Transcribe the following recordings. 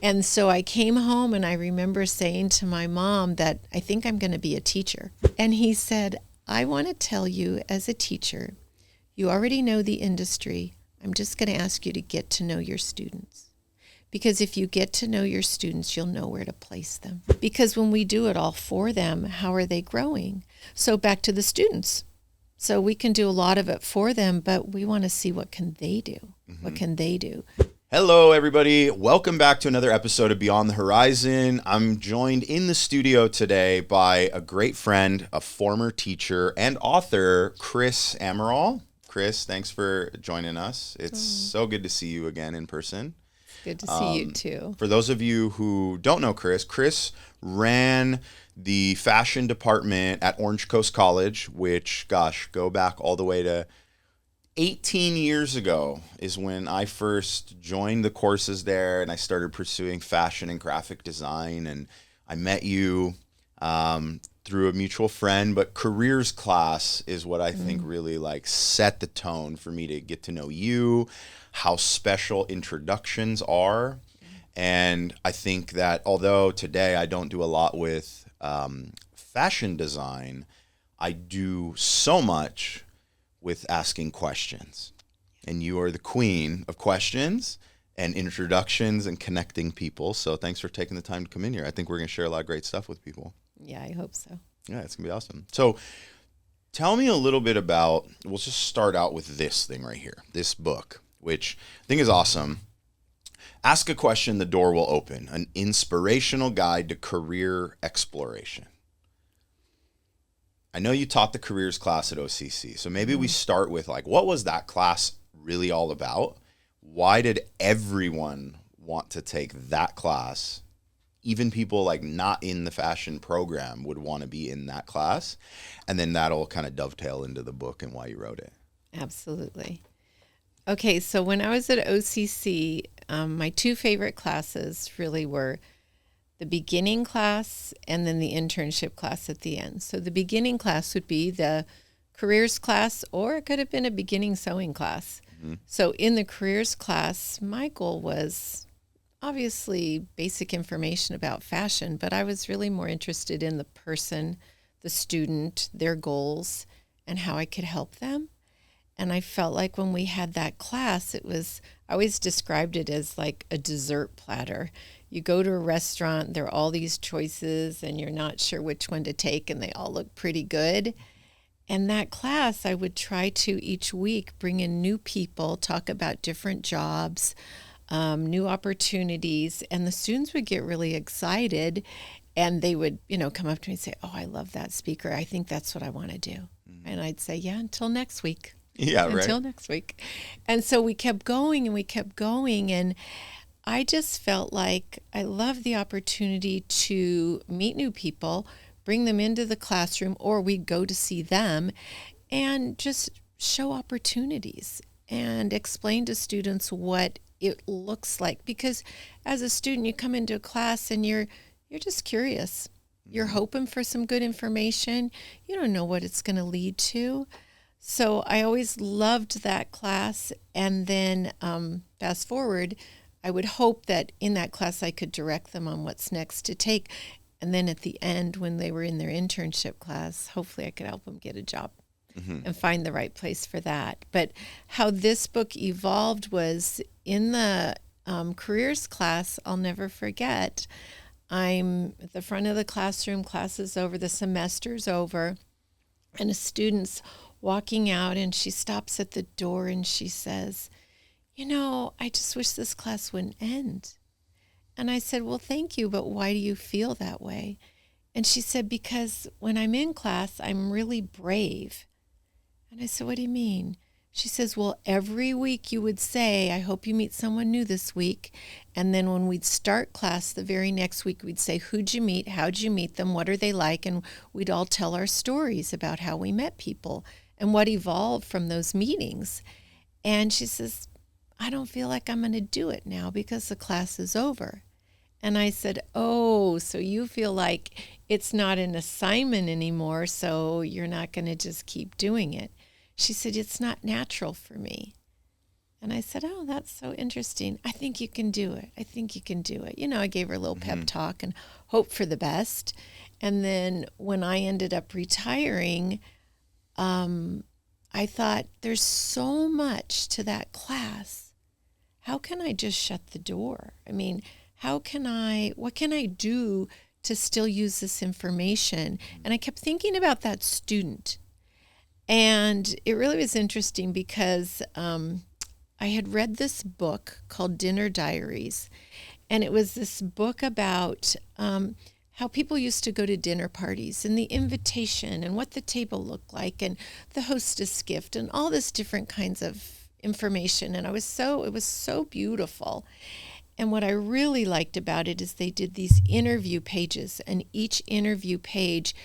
And so I came home and I remember saying to my mom that I think I'm going to be a teacher. And he said, I want to tell you as a teacher, you already know the industry. I'm just going to ask you to get to know your students. Because if you get to know your students, you'll know where to place them. Because when we do it all for them, how are they growing? So back to the students. So we can do a lot of it for them, but we want to see what can they do? Mm-hmm. What can they do? Hello, everybody. Welcome back to another episode of Beyond the Horizon. I'm joined in the studio today by a great friend, a former teacher and author, Chris Amaral. Chris, thanks for joining us. It's so good to see you again in person. Good to see you too. For those of you who don't know Chris ran the fashion department at Orange Coast College, which, gosh, go back all the way to 18 years ago is when I first joined the courses there, and I started pursuing fashion and graphic design. And I met you through a mutual friend, but careers class is what I think really like set the tone for me to get to know you, how special introductions are. And I think that although today I don't do a lot with fashion design, I do so much with asking questions. And you are the queen of questions and introductions and connecting people. So thanks for taking the time to come in here. I think we're going to share a lot of great stuff with people. Yeah, I hope so. Yeah, it's going to be awesome. So tell me a little bit about, we'll just start out with this thing right here, this book, which I think is awesome. Ask a question, the door will open. An inspirational guide to career exploration. I know you taught the careers class at OCC, so maybe we start with like, what was that class really all about? Why did everyone want to take that class? Even people like not in the fashion program would want to be in that class. And then that'll kind of dovetail into the book and why you wrote it. Absolutely. Okay, so when I was at OCC, my two favorite classes really were the beginning class and then the internship class at the end. So the beginning class would be the careers class, or it could have been a beginning sewing class. Mm-hmm. So in the careers class, my goal was obviously basic information about fashion, but I was really more interested in the person, the student, their goals, and how I could help them. And I felt like when we had that class, I always described it as like a dessert platter. You go to a restaurant, there are all these choices, and you're not sure which one to take, and they all look pretty good. And that class, I would try to each week bring in new people, talk about different jobs, new opportunities, and the students would get really excited, and they would, come up to me and say, "Oh, I love that speaker. I think that's what I want to do." Mm-hmm. And I'd say, "Yeah, until next week." Yeah, right. Until next week. And so we kept going and we kept going. And I just felt like I loved the opportunity to meet new people, bring them into the classroom, or we'd go to see them and just show opportunities and explain to students what it looks like. Because as a student, you come into a class and you're just curious. You're hoping for some good information. You don't know what it's going to lead to. So I always loved that class. And then fast forward, I would hope that in that class I could direct them on what's next to take. And then at the end, when they were in their internship class, hopefully I could help them get a job and find the right place for that. But how this book evolved was in the careers class, I'll never forget. I'm at the front of the classroom, class is over, the semester's over, and a student's walking out, and she stops at the door and she says, "I just wish this class wouldn't end." And I said, "Well, thank you, but why do you feel that way?" And she said, "Because when I'm in class, I'm really brave." And I said, "What do you mean?" She says, "Well, every week you would say, 'I hope you meet someone new this week.' And then when we'd start class the very next week, we'd say, 'Who'd you meet? How'd you meet them? What are they like?' And we'd all tell our stories about how we met people and what evolved from those meetings." And she says, "I don't feel like I'm going to do it now because the class is over." And I said, "Oh, so you feel like it's not an assignment anymore, so you're not going to just keep doing it." She said, "It's not natural for me." And I said, oh, that's so interesting. I think you can do it. I think you can do it. I gave her a little pep talk and hope for the best. And then when I ended up retiring, I thought, there's so much to that class. How can I just shut the door? I mean, what can I do to still use this information? And I kept thinking about that student. And it really was interesting because I had read this book called Dinner Diaries. And it was this book about how people used to go to dinner parties and the invitation and what the table looked like and the hostess gift and all this different kinds of information. And it was so beautiful. And what I really liked about it is they did these interview pages, and each interview page,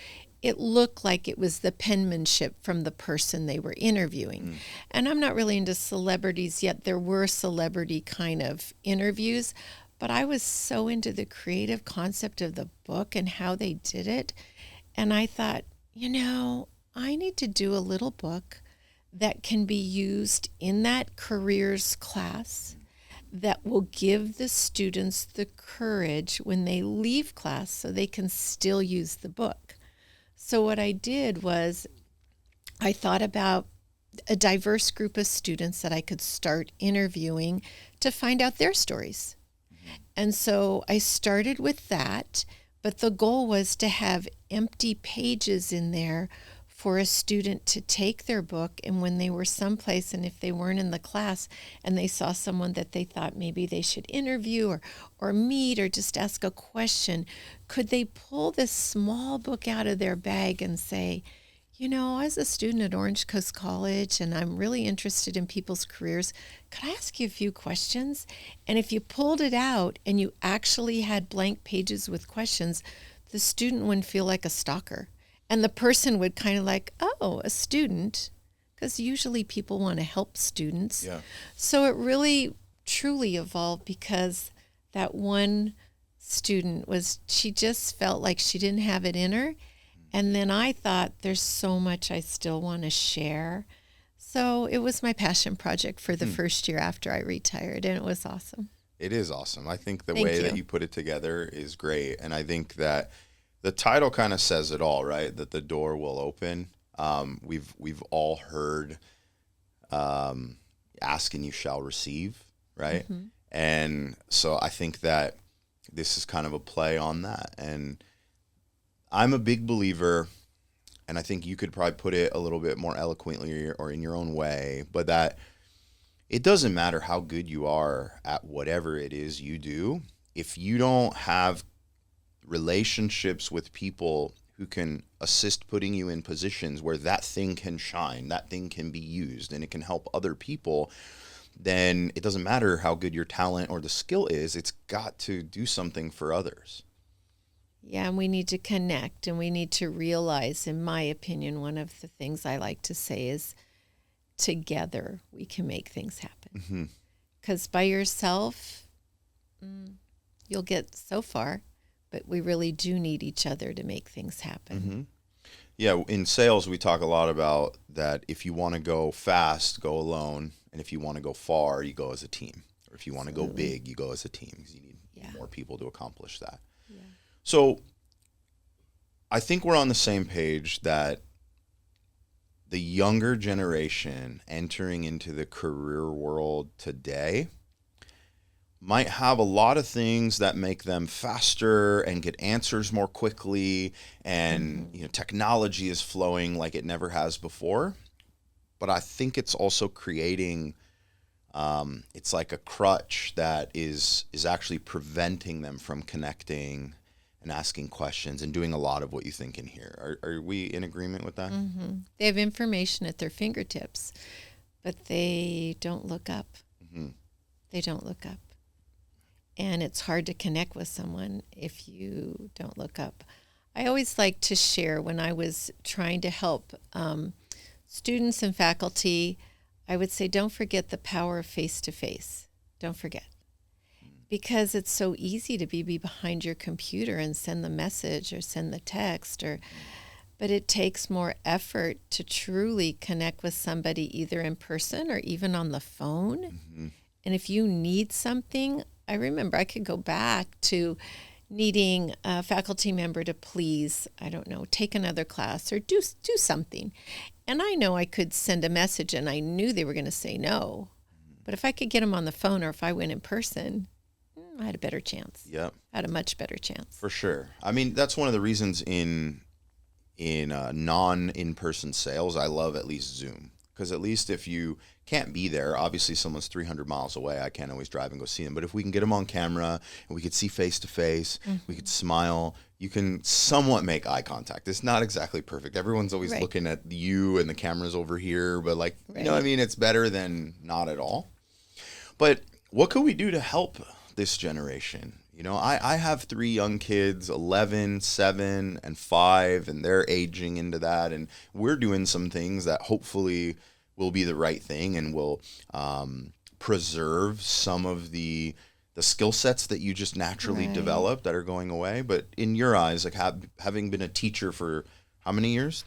it looked like it was the penmanship from the person they were interviewing. And I'm not really into celebrities yet. There were celebrity kind of interviews, but I was so into the creative concept of the book and how they did it. And I thought, I need to do a little book that can be used in that careers class that will give the students the courage when they leave class so they can still use the book. So what I did was I thought about a diverse group of students that I could start interviewing to find out their stories. And so I started with that, but the goal was to have empty pages in there for a student to take their book, and when they were someplace, and if they weren't in the class and they saw someone that they thought maybe they should interview or meet or just ask a question, could they pull this small book out of their bag and say, as a student at Orange Coast College and I'm really interested in people's careers, could I ask you a few questions? And if you pulled it out and you actually had blank pages with questions, the student wouldn't feel like a stalker. And the person would kind of like, oh, a student, because usually people want to help students. Yeah. So it really, truly evolved because that one student she just felt like she didn't have it in her. And then I thought, there's so much I still want to share. So it was my passion project for the first year after I retired, and it was awesome. It is awesome. I think the Thank way you. that you put it together is great. And I think that the title kind of says it all, right? That the door will open. We've all heard, ask and you shall receive, right? Mm-hmm. And so I think that this is kind of a play on that. And I'm a big believer, and I think you could probably put it a little bit more eloquently or in your own way, but that it doesn't matter how good you are at whatever it is you do, if you don't have relationships with people who can assist putting you in positions where that thing can shine, that thing can be used, and it can help other people, then it doesn't matter how good your talent or the skill is, it's got to do something for others. Yeah, and we need to connect, and we need to realize, in my opinion, one of the things I like to say is together we can make things happen. Because by yourself, you'll get so far, but we really do need each other to make things happen. Yeah, in sales, we talk a lot about that if you want to go fast, go alone, and if you want to go far, you go as a team. Or if you want to go big, you go as a team, because you need more people to accomplish that. Yeah. So I think we're on the same page that the younger generation entering into the career world today might have a lot of things that make them faster and get answers more quickly, and technology is flowing like it never has before. But I think it's also creating it's like a crutch that is actually preventing them from connecting and asking questions and doing a lot of what you think in here. Are we in agreement with that? They have information at their fingertips, but they don't look up. They don't look up. And it's hard to connect with someone if you don't look up. I always like to share when I was trying to help students and faculty, I would say, don't forget the power of face-to-face. Don't forget. Because it's so easy to be behind your computer and send the message or send the text, but it takes more effort to truly connect with somebody either in person or even on the phone. Mm-hmm. And if you need something, I remember I could go back to needing a faculty member to please, I don't know, take another class or do something. And I know I could send a message and I knew they were going to say no. But if I could get them on the phone or if I went in person, I had a better chance. Yep. I had a much better chance. For sure. I mean, that's one of the reasons in non-in-person sales, I love at least Zoom. Because at least if you can't be there, obviously someone's 300 miles away, I can't always drive and go see them. But if we can get them on camera and we could see face-to-face, we could smile, you can somewhat make eye contact. It's not exactly perfect. Everyone's always looking at you and the camera's over here. But like, you know what I mean? It's better than not at all. But what could we do to help this generation? You know, I have 3 young kids, 11, 7, and 5, and they're aging into that. And we're doing some things that hopefully will be the right thing and will preserve some of the skill sets that you just naturally develop that are going away. But in your eyes, like having been a teacher for how many years?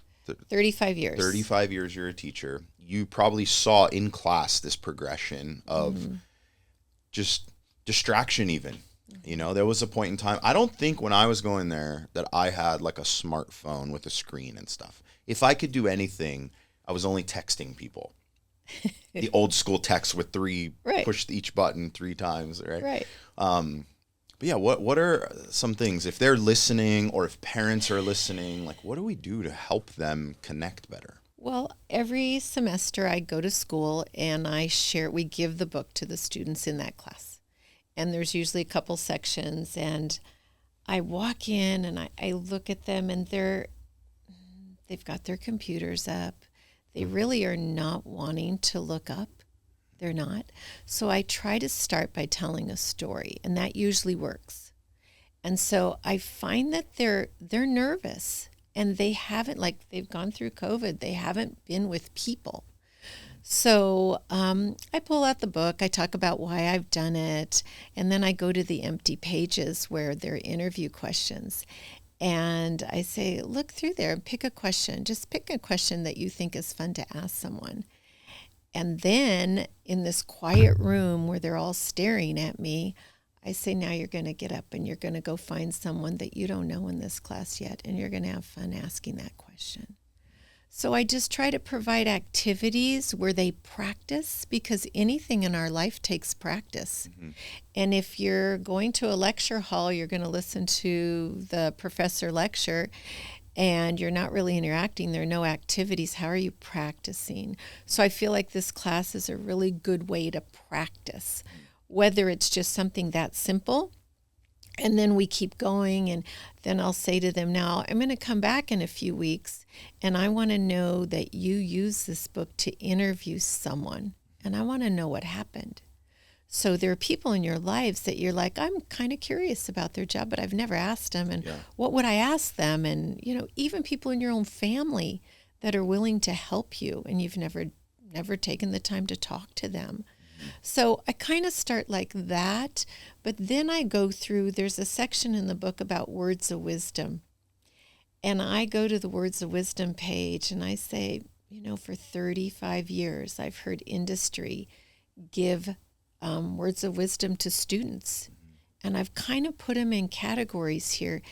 35 years. 35 years you're a teacher. You probably saw in class this progression of just distraction even. You know, there was a point in time, I don't think when I was going there that I had like a smartphone with a screen and stuff. If I could do anything, I was only texting people. The old school text with 3, push each button 3 times, right? Right. But yeah, what are some things, if they're listening or if parents are listening, like what do we do to help them connect better? Well, every semester I go to school and we give the book to the students in that class. And there's usually a couple sections, and I walk in and I look at them, and they've got their computers up. They really are not wanting to look up. They're not. So I try to start by telling a story, and that usually works. And so I find that they're nervous, and they haven't, like they've gone through COVID, they haven't been with people. So I pull out the book, I talk about why I've done it, and then I go to the empty pages where there are interview questions. And I say, look through there and pick a question. Just pick a question that you think is fun to ask someone. And then in this quiet room where they're all staring at me, I say, now you're going to get up and you're going to go find someone that you don't know in this class yet, and you're going to have fun asking that question. So I just try to provide activities where they practice, because anything in our life takes practice. And if you're going to a lecture hall, you're going to listen to the professor lecture and you're not really interacting. There are no activities. How are you practicing? So I feel like this class is a really good way to practice, whether it's just something that simple. And then we keep going, and then I'll say to them, now I'm going to come back in a few weeks, and I want to know that you use this book to interview someone, and I want to know what happened. So there are people in your lives that you're like, I'm kind of curious about their job, but I've never asked them, and what would I ask them? And, you know, even people in your own family that are willing to help you, and you've never taken the time to talk to them. So I kind of start like that, but then I go through, there's a section in the book about words of wisdom. And I go to the words of wisdom page and I say, you know, for 35 years, I've heard industry give words of wisdom to students. And I've kind of put them in categories here.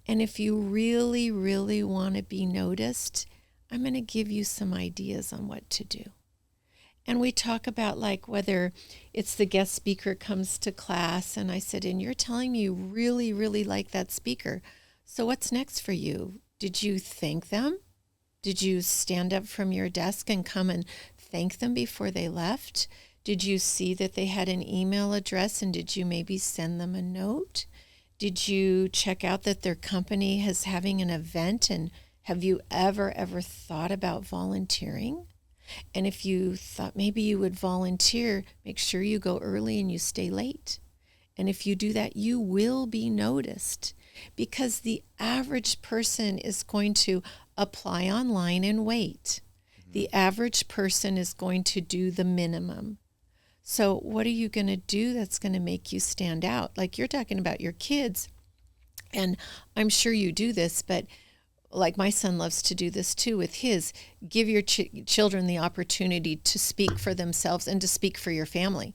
And if you really, really want to be noticed, I'm going to give you some ideas on what to do. And we talk about like whether it's the guest speaker comes to class, and I said, and you're telling me you really, really like that speaker. So what's next for you? Did you thank them? Did you stand up from your desk and come and thank them before they left? Did you see that they had an email address, and did you maybe send them a note? Did you check out that their company is having an event, and have you ever thought about volunteering? And if you thought maybe you would volunteer, make sure you go early and you stay late. And if you do that, you will be noticed, because the average person is going to apply online and wait. The average person is going to do the minimum. So what are you going to do that's going to make you stand out? Like you're talking about your kids, and I'm sure you do this, but like my son loves to do this too with his, give your children the opportunity to speak for themselves and to speak for your family.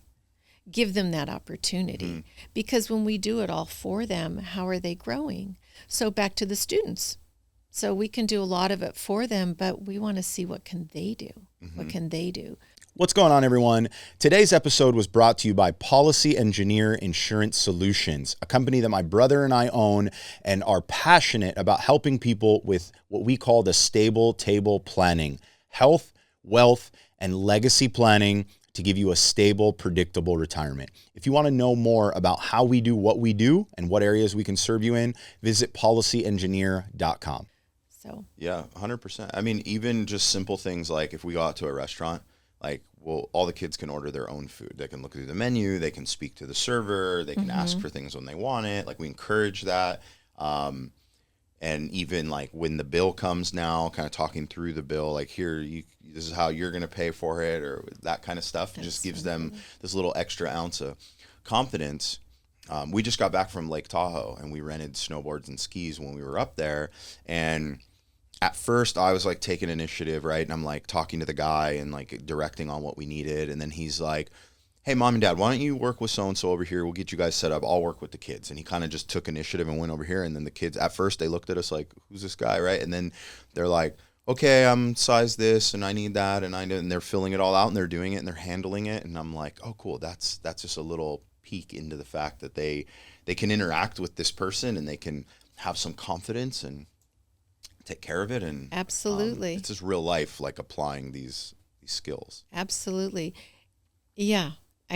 Give them that opportunity, because when we do it all for them, how are they growing? So back to the students. So we can do a lot of it for them, but we want to see what can they do? What can they do? What's going on, everyone? Today's episode was brought to you by Policy Engineer Insurance Solutions, a company that my brother and I own and are passionate about helping people with what we call the stable table planning, health, wealth, and legacy planning to give you a stable, predictable retirement. If you want to know more about how we do what we do and what areas we can serve you in, visit policyengineer.com. So Yeah, 100%. I mean, even just simple things like if we go out to a restaurant, like, well, all the kids can order their own food. They can look through the menu, they can speak to the server, they can ask for things when they want it. Like, we encourage that. And even like when the bill comes now, kind of talking through the bill, like, here, this is how you're going to pay for it, or that kind of stuff. It just gives them this little extra ounce of confidence. We just got back from Lake Tahoe and we rented snowboards and skis when we were up there. And at first I was like taking initiative, right? And I'm like talking to the guy and like directing on what we needed. And then he's like, hey, mom and dad, why don't you work with so-and-so over here? We'll get you guys set up. I'll work with the kids. And he kind of just took initiative and went over here. And then the kids, at first they looked at us like, who's this guy, right? And then they're like, okay, I'm size this and I need that. And they're filling it all out and they're doing it and they're handling it. And I'm like, oh, cool. That's just a little peek into the fact that they can interact with this person and they can have some confidence and take care of it. And absolutely, it's just real life, like applying these skills. Absolutely. Yeah.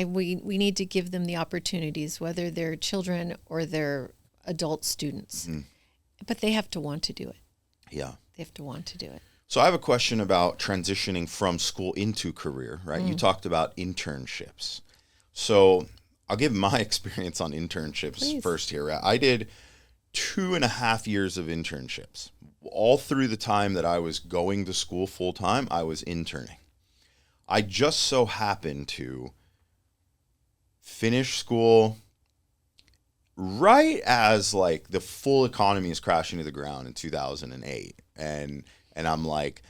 We need to give them the opportunities, whether they're children or they're adult students, but they have to want to do it. Yeah. They have to want to do it. So I have a question about transitioning from school into career, right? You talked about internships. So I'll give my experience on internships first here. I did 2.5 years of internships. All through the time that I was going to school full time, I was interning. I just so happened to finish school right as like the full economy is crashing to the ground in 2008. And I'm like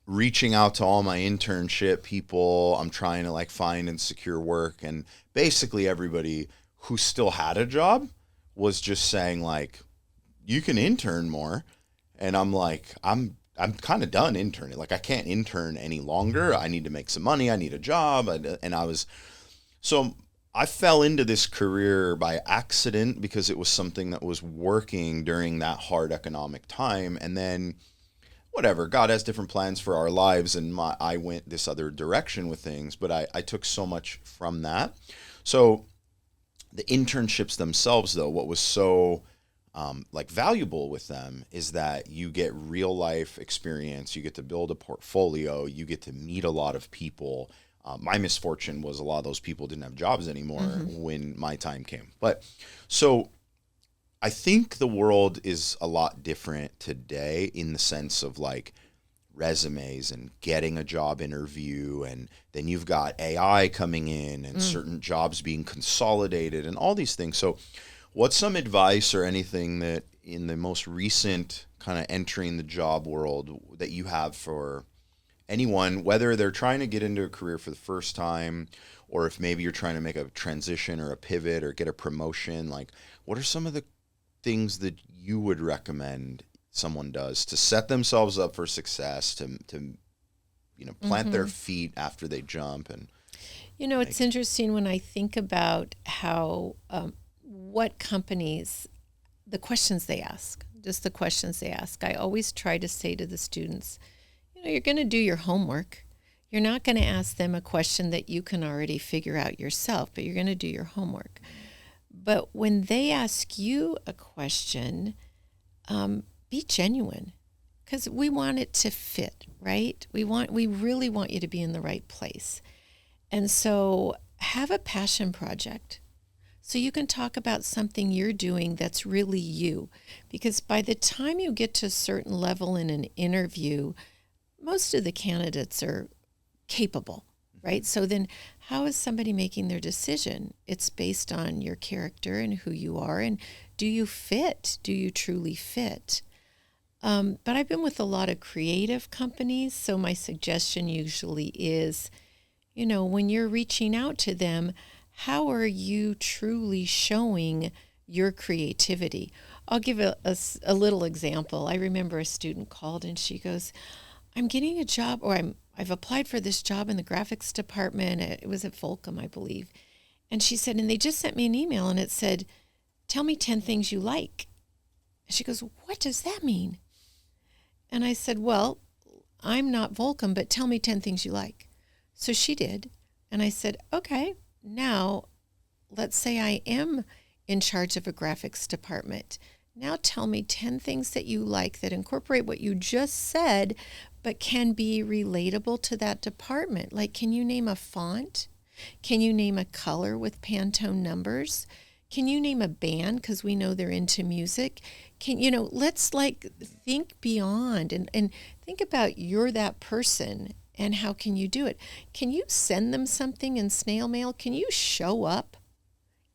reaching out to all my internship people. I'm trying to like find and secure work. And basically everybody who still had a job was just saying like, you can intern more. And I'm like, I'm kind of done interning. Like, I can't intern any longer. I need to make some money. I need a job. So I fell into this career by accident because it was something that was working during that hard economic time. And then whatever, God has different plans for our lives. And I went this other direction with things, but I took so much from that. So the internships themselves, though, what was so like valuable with them is that you get real life experience. You get to build a portfolio. You get to meet a lot of people. My misfortune was a lot of those people didn't have jobs anymore when my time came. But so I think the world is a lot different today in the sense of like resumes and getting a job interview. And then you've got AI coming in and certain jobs being consolidated and all these things. So what's some advice or anything that in the most recent kind of entering the job world that you have for anyone, whether they're trying to get into a career for the first time, or if maybe you're trying to make a transition or a pivot or get a promotion? Like, what are some of the things that you would recommend someone does to set themselves up for success, to plant their feet after they jump? And it's interesting when I think about how what companies, the questions they ask, I always try to say to the students, you're going to do your homework. You're not going to ask them a question that you can already figure out yourself, but you're going to do your homework. But when they ask you a question, be genuine, because we want it to fit, right? We really want you to be in the right place. And so have a passion project. So you can talk about something you're doing that's really you. Because by the time you get to a certain level in an interview, most of the candidates are capable, right? So then how is somebody making their decision? It's based on your character and who you are. And do you fit? Do you truly fit? But I've been with a lot of creative companies, so my suggestion usually is, when you're reaching out to them, how are you truly showing your creativity? I'll give a little example. I remember a student called and she goes, I'm getting a job, or I've applied for this job in the graphics department. It was at Volcom, I believe. And she said, and they just sent me an email and it said, tell me 10 things you like. And she goes, what does that mean? And I said, well, I'm not Volcom, but tell me 10 things you like. So she did. And I said, okay, now let's say I am in charge of a graphics department. Now tell me 10 things that you like that incorporate what you just said, but can be relatable to that department. Like, can you name a font? Can you name a color with Pantone numbers? Can you name a band? Because we know they're into music. Let's think beyond and think about you're that person and how can you do it? Can you send them something in snail mail? Can you show up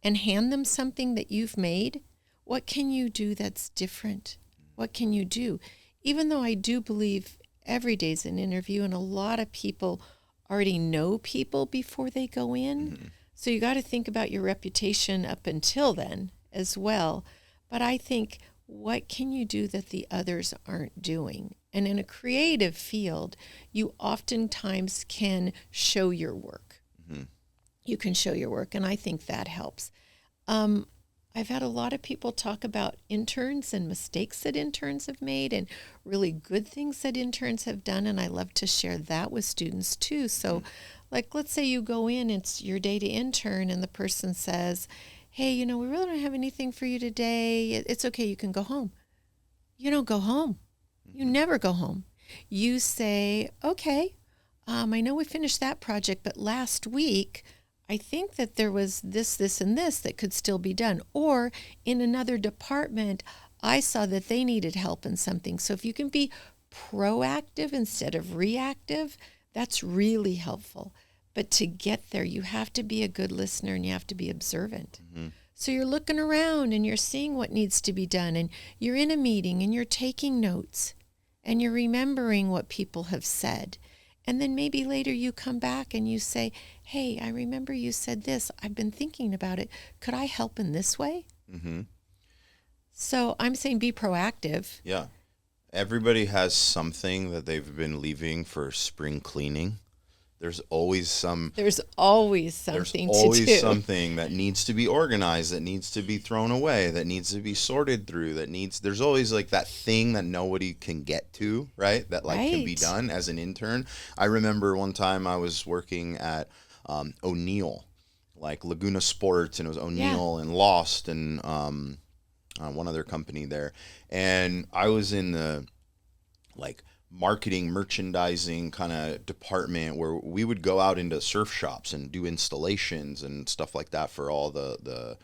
and hand them something that you've made? What can you do that's different? What can you do? Even though I do believe every day's an interview and a lot of people already know people before they go in. Mm-hmm. So you got to think about your reputation up until then as well. But I think, what can you do that the others aren't doing? And in a creative field, you oftentimes can show your work. Mm-hmm. You can show your work, and I think that helps. I've had a lot of people talk about interns and mistakes that interns have made and really good things that interns have done, and I love to share that with students too. So, let's say you go in, it's your day to intern, and the person says, hey, we really don't have anything for you today. It's okay, you can go home. You don't go home. You never go home. You say, okay, I know we finished that project, but last week, I think that there was this, and this that could still be done. Or in another department, I saw that they needed help in something. So if you can be proactive instead of reactive, that's really helpful. But to get there, you have to be a good listener and you have to be observant. Mm-hmm. So you're looking around and you're seeing what needs to be done, and you're in a meeting and you're taking notes and you're remembering what people have said. And then maybe later you come back and you say, hey, I remember you said this. I've been thinking about it. Could I help in this way? Mm-hmm. So I'm saying be proactive. Yeah. Everybody has something that they've been leaving for spring cleaning. There's always something to do. There's always something that needs to be organized, that needs to be thrown away, that needs to be sorted through, there's always that thing that nobody can get to, right? That can be done as an intern. I remember one time I was working at O'Neill, Laguna Sports, and it was O'Neill and Lost and one other company there. And I was in the marketing, merchandising kind of department where we would go out into surf shops and do installations and stuff like that for all the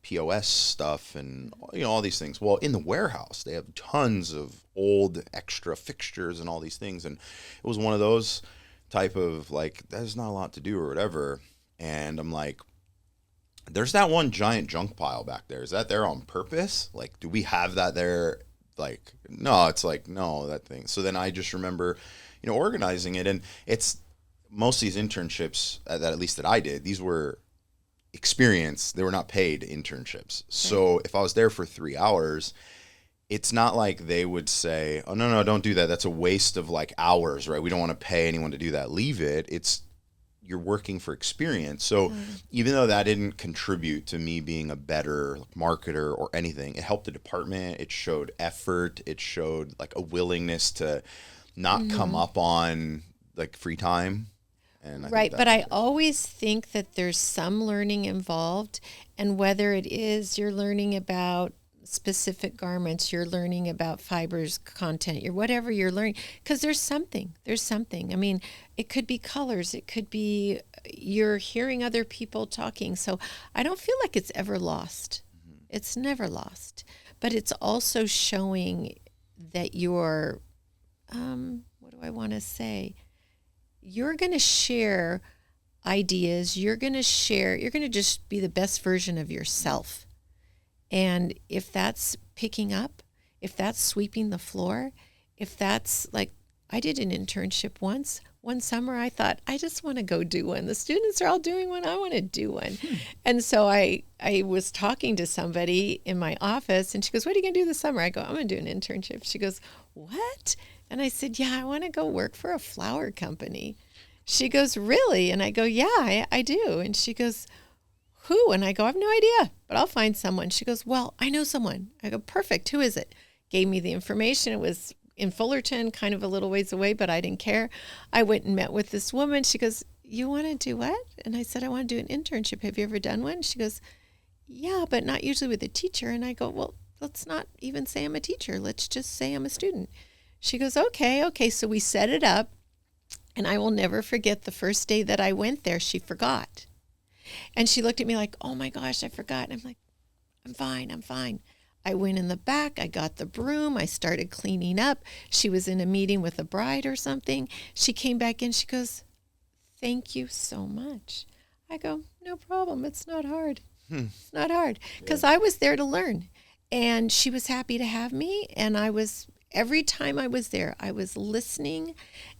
POS stuff and all these things. Well, in the warehouse, they have tons of old extra fixtures and all these things. And it was one of those type of there's not a lot to do or whatever. And I'm like, there's that one giant junk pile back there. Is that there on purpose? Do we have that there? No, it's no, that thing. So then I just remember, organizing it. And it's most of these internships at least that I did, these were experience. They were not paid internships. So if I was there for 3 hours, it's not like they would say, oh, no, don't do that. That's a waste of hours, right? We don't want to pay anyone to do that. Leave it. You're working for experience. So even though that didn't contribute to me being a better marketer or anything, it helped the department. It showed effort. It showed a willingness to not come up on free time. And but I always think that there's some learning involved, and whether it is you're learning about specific garments, you're learning about fibers content, whatever you're learning, because there's something. I mean, it could be colors, it could be you're hearing other people talking. So I don't feel like it's ever lost. Mm-hmm. It's never lost, but it's also showing that you're, what do I want to say? You're going to share ideas. You're going to just be the best version of yourself. And if that's picking up, if that's sweeping the floor, if that's like, I did an internship once. One summer I thought, I just want to go do one. The students are all doing one. I want to do one. And so I was talking to somebody in my office and she goes, what are you going to do this summer? I go, I'm going to do an internship. She goes, what? And I said, yeah, I want to go work for a flower company. She goes, really? And I go, yeah, I do. And she goes, who? And I go, I have no idea, but I'll find someone. She goes, well, I know someone. I go, perfect. Who is it? Gave me the information. It was in Fullerton, kind of a little ways away, but I didn't care. I went and met with this woman. She goes, you want to do what? And I said, I want to do an internship. Have you ever done one? She goes, yeah, but not usually with a teacher. And I go, well, let's not even say I'm a teacher. Let's just say I'm a student. She goes, okay. So we set it up. And I will never forget the first day that I went there, she forgot. And she looked at me like, oh my gosh, I forgot. And I'm like, I'm fine. I went in the back, I got the broom, I started cleaning up. She was in a meeting with a bride or something. She came back in, she goes, thank you so much. I go, no problem, it's not hard. It's not hard. Because I was there to learn. And she was happy to have me. And every time I was there, I was listening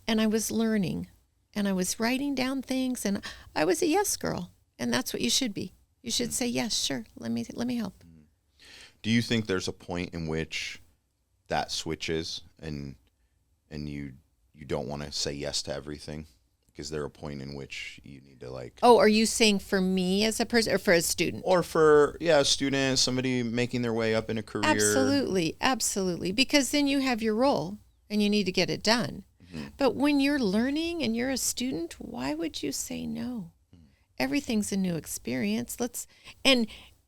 and I was learning. And I was writing down things. And I was a yes girl. And that's what you should be. You should say, yes, sure, let me help. Do you think there's a point in which that switches and you don't want to say yes to everything? Is there a point in which you need to like... Oh, are you saying for me as a person or for a student? Or for, a student, somebody making their way up in a career. Absolutely. Because then you have your role and you need to get it done. Mm-hmm. But when you're learning and you're a student, why would you say no? Everything's a new experience. And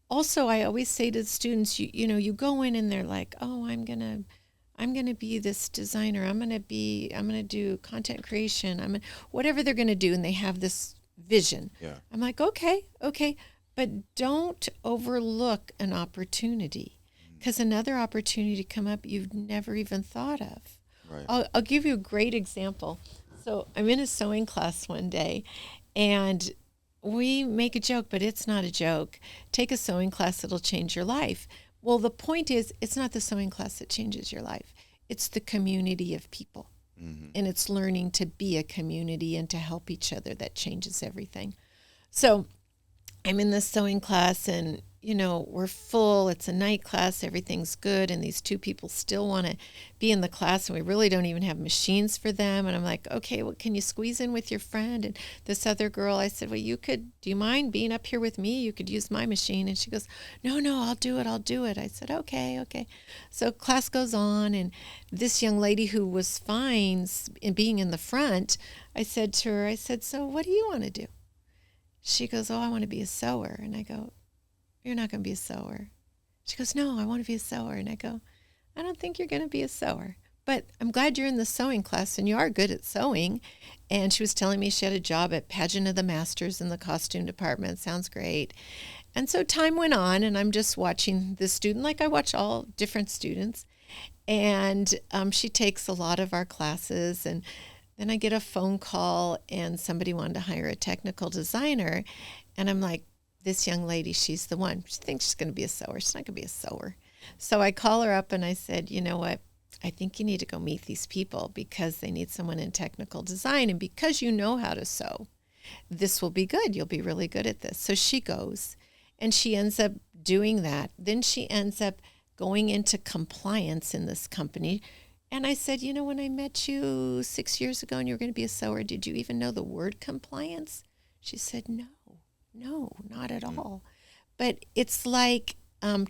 also, I always say to the students, you go in and they're like, oh, I'm gonna be this designer. I'm gonna do content creation. Whatever they're gonna do, and they have this vision. Yeah. I'm like, okay, but don't overlook an opportunity, because another opportunity come up you've never even thought of. Right. I'll give you a great example. So I'm in a sewing class one day, and we make a joke, but it's not a joke. Take a sewing class, it'll change your life. Well, the point is, it's not the sewing class that changes your life. It's the community of people. Mm-hmm. And it's learning to be a community and to help each other that changes everything. So I'm in this sewing class and, we're full. It's a night class. Everything's good. And these two people still want to be in the class, and we really don't even have machines for them. And I'm like, okay, well, can you squeeze in with your friend? And this other girl, I said, well, do you mind being up here with me? You could use my machine. And she goes, no, I'll do it. I said, okay. So class goes on. And this young lady who was fine in being in the front, I said to her, so what do you want to do? She goes, oh, I want to be a sewer. And I go, you're not going to be a sewer. She goes, no, I want to be a sewer. And I go, I don't think you're going to be a sewer. But I'm glad you're in the sewing class and you are good at sewing. And she was telling me she had a job at Pageant of the Masters in the costume department. Sounds great. And so time went on, and I'm just watching this student like I watch all different students. And she takes a lot of our classes. And then I get a phone call, and somebody wanted to hire a technical designer. And I'm like, this young lady, she's the one. She thinks she's going to be a sewer. She's not going to be a sewer. So I call her up and I said, you know what? I think you need to go meet these people because they need someone in technical design. And because you know how to sew, this will be good. You'll be really good at this. So she goes and she ends up doing that. Then she ends up going into compliance in this company. And I said, when I met you 6 years ago and you were going to be a sewer, did you even know the word compliance? She said, no, not at all. But it's like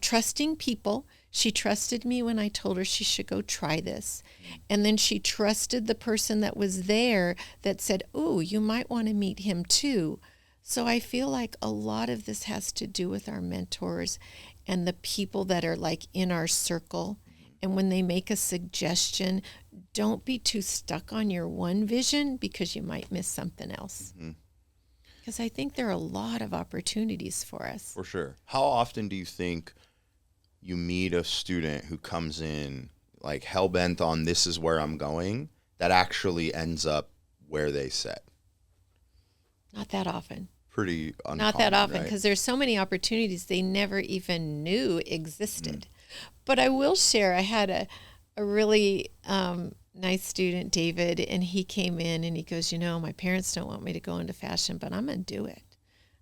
trusting people. She trusted me when I told her she should go try this. And then she trusted the person that was there that said, oh, you might want to meet him too. So I feel like a lot of this has to do with our mentors and the people that are like in our circle. And when they make a suggestion, don't be too stuck on your one vision because you might miss something else. Mm-hmm. Because I think there are a lot of opportunities for us. For sure. How often do you think you meet a student who comes in like hell-bent on this is where I'm going that actually ends up where they said? Not that often. Pretty uncommon, not that often, right? because there's so many opportunities they never even knew existed. But I will share, I had a really nice student, David, and he came in and he goes, my parents don't want me to go into fashion, but I'm going to do it.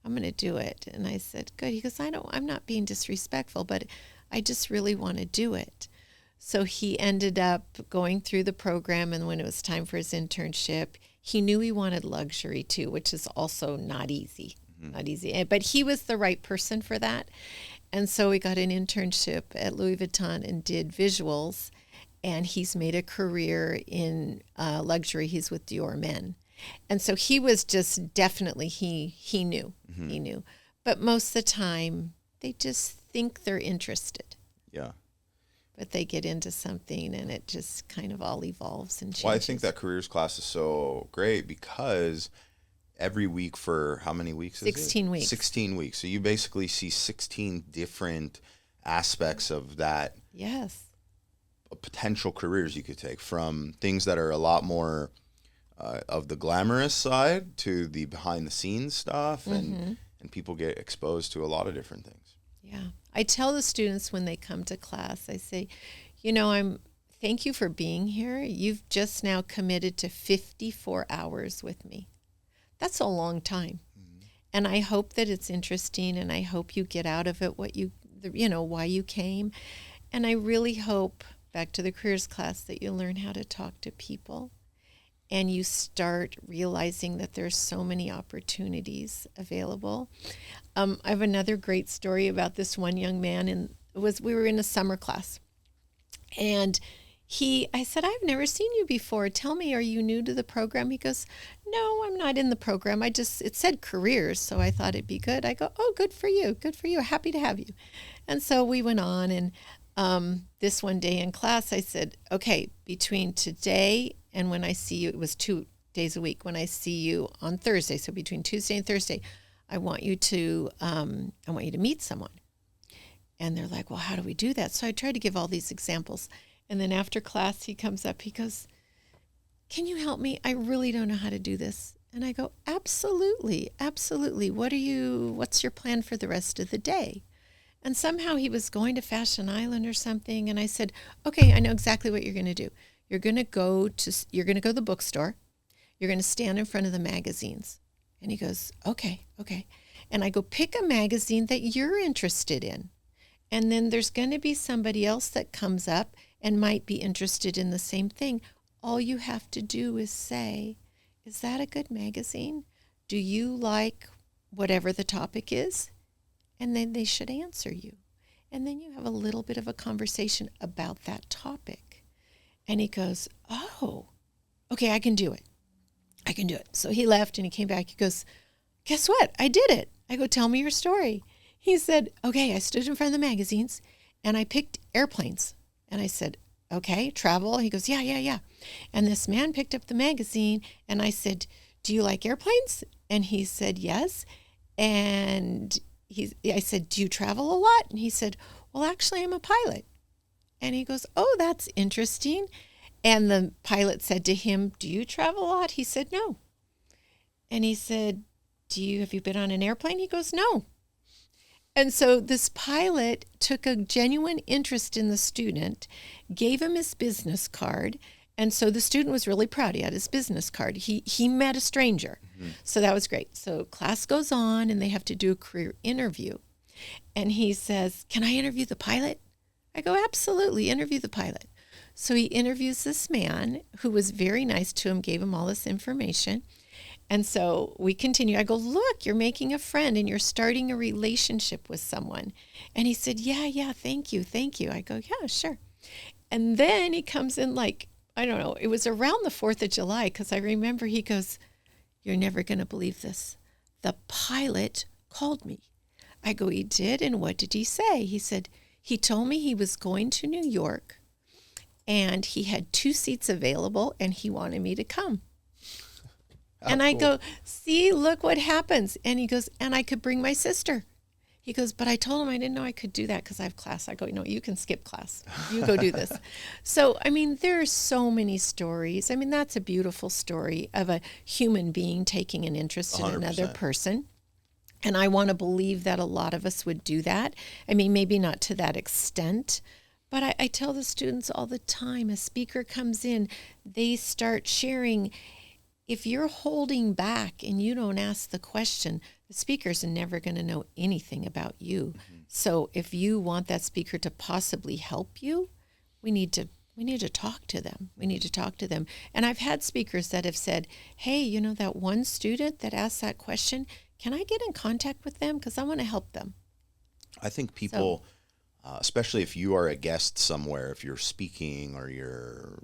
I'm going to do it. And I said, good. He goes, I'm not being disrespectful, but I just really want to do it. So he ended up going through the program, and when it was time for his internship, he knew he wanted luxury too, which is also not easy. Not easy. But he was the right person for that. And so he got an internship at Louis Vuitton and did visuals, and he's made a career in luxury. He's with Dior Men. And so he was just definitely, he knew. He knew. But most of the time, they just think they're interested. Yeah. But they get into something and it just kind of all evolves and changes. Well, I think that careers class is so great because every week for how many weeks is it? 16 weeks. 16 weeks. So you basically see 16 different aspects of that. Yes. Potential careers you could take, from things that are a lot more of the glamorous side to the behind the scenes stuff. And people get exposed to a lot of different things. Yeah. I tell the students when they come to class, I say, thank you for being here. You've just now committed to 54 hours with me. That's a long time. And I hope that it's interesting, and I hope you get out of it why you came. And I really hope, back to the careers class, that you learn how to talk to people and you start realizing that there's so many opportunities available. I have another great story about this one young man, we were in a summer class, and I said, I've never seen you before. Tell me, are you new to the program? He goes, no, I'm not in the program. It said careers, so I thought it'd be good. I go, oh, good for you. Good for you. Happy to have you. And so we went on, and this one day in class, I said, okay, between today and when I see you, it was 2 days a week. When I see you on Thursday, so between Tuesday and Thursday, I want you to meet someone. And they're like, well, how do we do that? So I tried to give all these examples. And then after class, he comes up, he goes, can you help me? I really don't know how to do this. And I go, absolutely, absolutely. What's your plan for the rest of the day? And somehow he was going to Fashion Island or something. And I said, okay, I know exactly what you're going to do. You're going to go to the bookstore. You're going to stand in front of the magazines. And he goes, okay. And I go, pick a magazine that you're interested in. And then there's going to be somebody else that comes up and might be interested in the same thing. All you have to do is say, is that a good magazine? Do you like whatever the topic is? And then they should answer you. And then you have a little bit of a conversation about that topic. And he goes, oh, okay, I can do it. So he left and he came back. He goes, guess what? I did it. I go, tell me your story. He said, okay, I stood in front of the magazines and I picked airplanes. And I said, okay, travel. He goes, yeah. And this man picked up the magazine and I said, do you like airplanes? And he said, yes. And I said, do you travel a lot? And he said, well, actually, I'm a pilot. And he goes, oh, that's interesting. And the pilot said to him, do you travel a lot? He said, no. And he said, have you been on an airplane? He goes, no. And so this pilot took a genuine interest in the student, gave him his business card. And so the student was really proud. He had his business card. He met a stranger. So that was great. So class goes on and they have to do a career interview. And he says, can I interview the pilot? I go, absolutely, interview the pilot. So he interviews this man who was very nice to him, gave him all this information. And so we continue. I go, look, you're making a friend and you're starting a relationship with someone. And he said, yeah, thank you. I go, yeah, sure. And then he comes in like, I don't know, it was around the 4th of July because I remember he goes, you're never going to believe this. The pilot called me. I go, he did? And what did he say? He said, he told me he was going to New York and he had 2 seats available and he wanted me to come. And I go, see, look what happens. And he goes, and I could bring my sister. He goes, but I told him I didn't know I could do that because I have class. I go, no, you can skip class. You go do this. So, I mean, there are so many stories. I mean, that's a beautiful story of a human being taking an interest 100%. In another person. And I want to believe that a lot of us would do that. I mean, maybe not to that extent, But I tell the students all the time, a speaker comes in, they start sharing. If you're holding back and you don't ask the question, the speakers are never going to know anything about you. So if you want that speaker to possibly help you, we need to talk to them. We need to talk to them. And I've had speakers that have said, hey, that one student that asked that question, can I get in contact with them? Because I want to help them. I think people, especially if you are a guest somewhere, if you're speaking or you're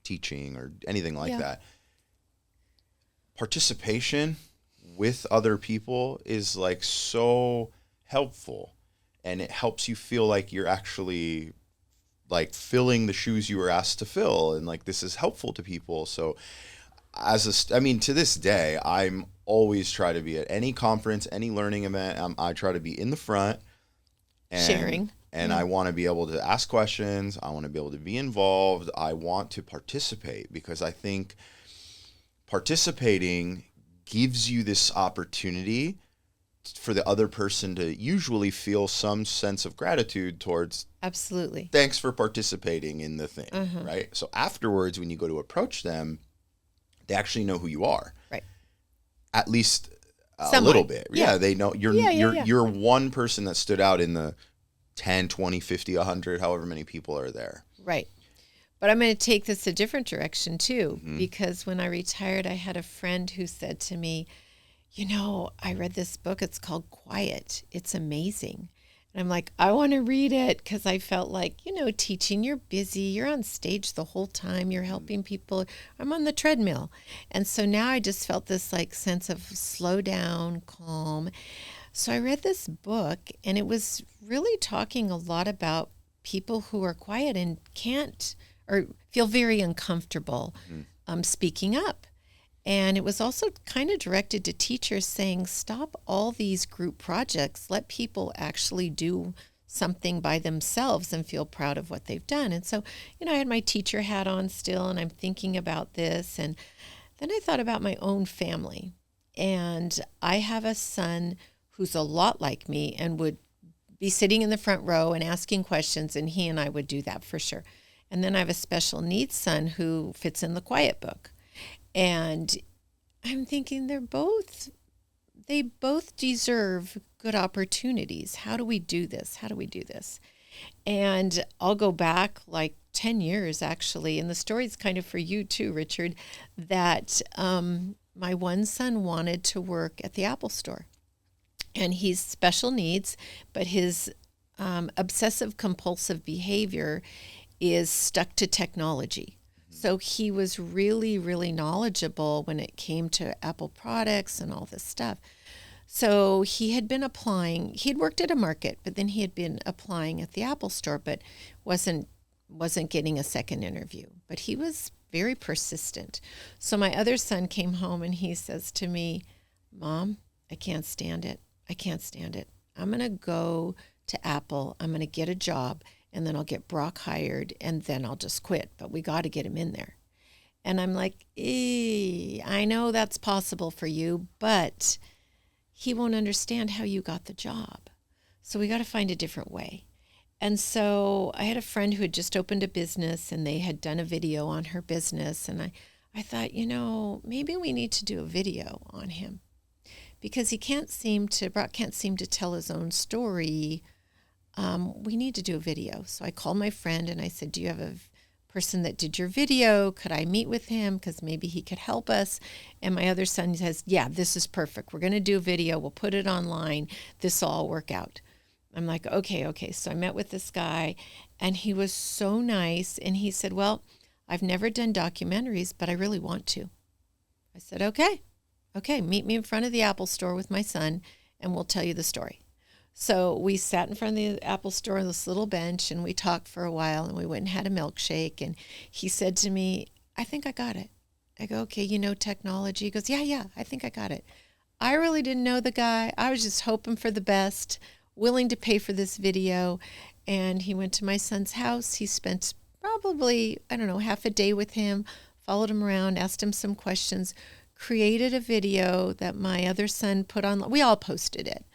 teaching or anything like that, participation with other people is like so helpful, and it helps you feel like you're actually like filling the shoes you were asked to fill, and like this is helpful to people. So to this day, I'm always try to be at any conference, any learning event. I try to be in the front and sharing. And I want to be able to ask questions. I want to be able to be involved. I want to participate, because I think participating gives you this opportunity for the other person to usually feel some sense of gratitude towards, absolutely, thanks for participating in the thing, right? So afterwards, when you go to approach them, they actually know who you are, right? At least a Somewhat. little bit. Yeah, they know you're one person that stood out in the 10, 20, 50, 100, however many people are there. Right. But I'm going to take this a different direction too, because when I retired, I had a friend who said to me, I read this book. It's called Quiet. It's amazing. And I'm like, I want to read it, because I felt like, teaching, you're busy. You're on stage the whole time. You're helping people. I'm on the treadmill. And so now I just felt this like sense of slow down, calm. So I read this book, and it was really talking a lot about people who are quiet and can't or feel very uncomfortable speaking up. And it was also kind of directed to teachers, saying, stop all these group projects. Let people actually do something by themselves and feel proud of what they've done. And so, I had my teacher hat on still, and I'm thinking about this. And then I thought about my own family. And I have a son who's a lot like me and would be sitting in the front row and asking questions, and he and I would do that for sure. And then I have a special needs son who fits in the quiet book. And I'm thinking they both deserve good opportunities. How do we do this? And I'll go back like 10 years, actually. And the story's kind of for you too, Richard, that my one son wanted to work at the Apple store. And he's special needs, but his obsessive compulsive behavior is stuck to technology. So he was really, really knowledgeable when it came to Apple products and all this stuff. So he had been applying. He'd worked at a market, but then he had been applying at the Apple store, but wasn't getting a second interview. But he was very persistent. So my other son came home and he says to me, Mom, I can't stand it. I'm going to go to Apple. I'm going to get a job, and then I'll get Brock hired, and then I'll just quit. But we got to get him in there. And I'm like, I know that's possible for you, but he won't understand how you got the job. So we got to find a different way. And so I had a friend who had just opened a business, and they had done a video on her business. And I thought, maybe we need to do a video on him, because Brock can't seem to tell his own story. We need to do a video. So I called my friend and I said, do you have a person that did your video? Could I meet with him? Because maybe he could help us. And my other son says, yeah, this is perfect. We're going to do a video. We'll put it online. This will all work out. I'm like, okay. So I met with this guy, and he was so nice. And he said, well, I've never done documentaries, but I really want to. I said, okay, meet me in front of the Apple store with my son, and we'll tell you the story. So we sat in front of the Apple store on this little bench, and we talked for a while, and we went and had a milkshake. And he said to me, I think I got it. I go, okay, technology? He goes, yeah, I think I got it. I really didn't know the guy. I was just hoping for the best, willing to pay for this video. And he went to my son's house. He spent probably, half a day with him, followed him around, asked him some questions, created a video that my other son put on. We all posted it.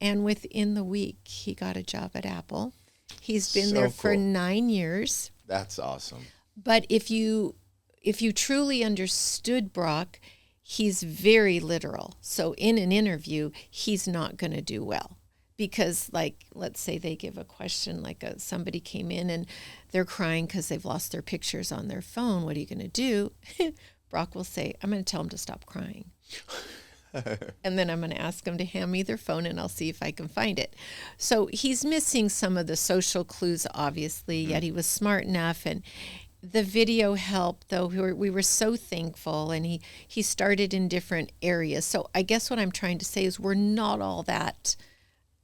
And within the week, he got a job at Apple. He's been So there for cool. 9 years. That's awesome. But if you truly understood Brock, he's very literal. So in an interview, he's not going to do well. Because, like, let's say they give a question, like somebody came in and they're crying because they've lost their pictures on their phone. What are you going to do? Brock will say, I'm going to tell them to stop crying. And then I'm going to ask them to hand me their phone and I'll see if I can find it. So he's missing some of the social clues, obviously, yet he was smart enough. And the video helped, though. We were so thankful, and he started in different areas. So I guess what I'm trying to say is we're not all that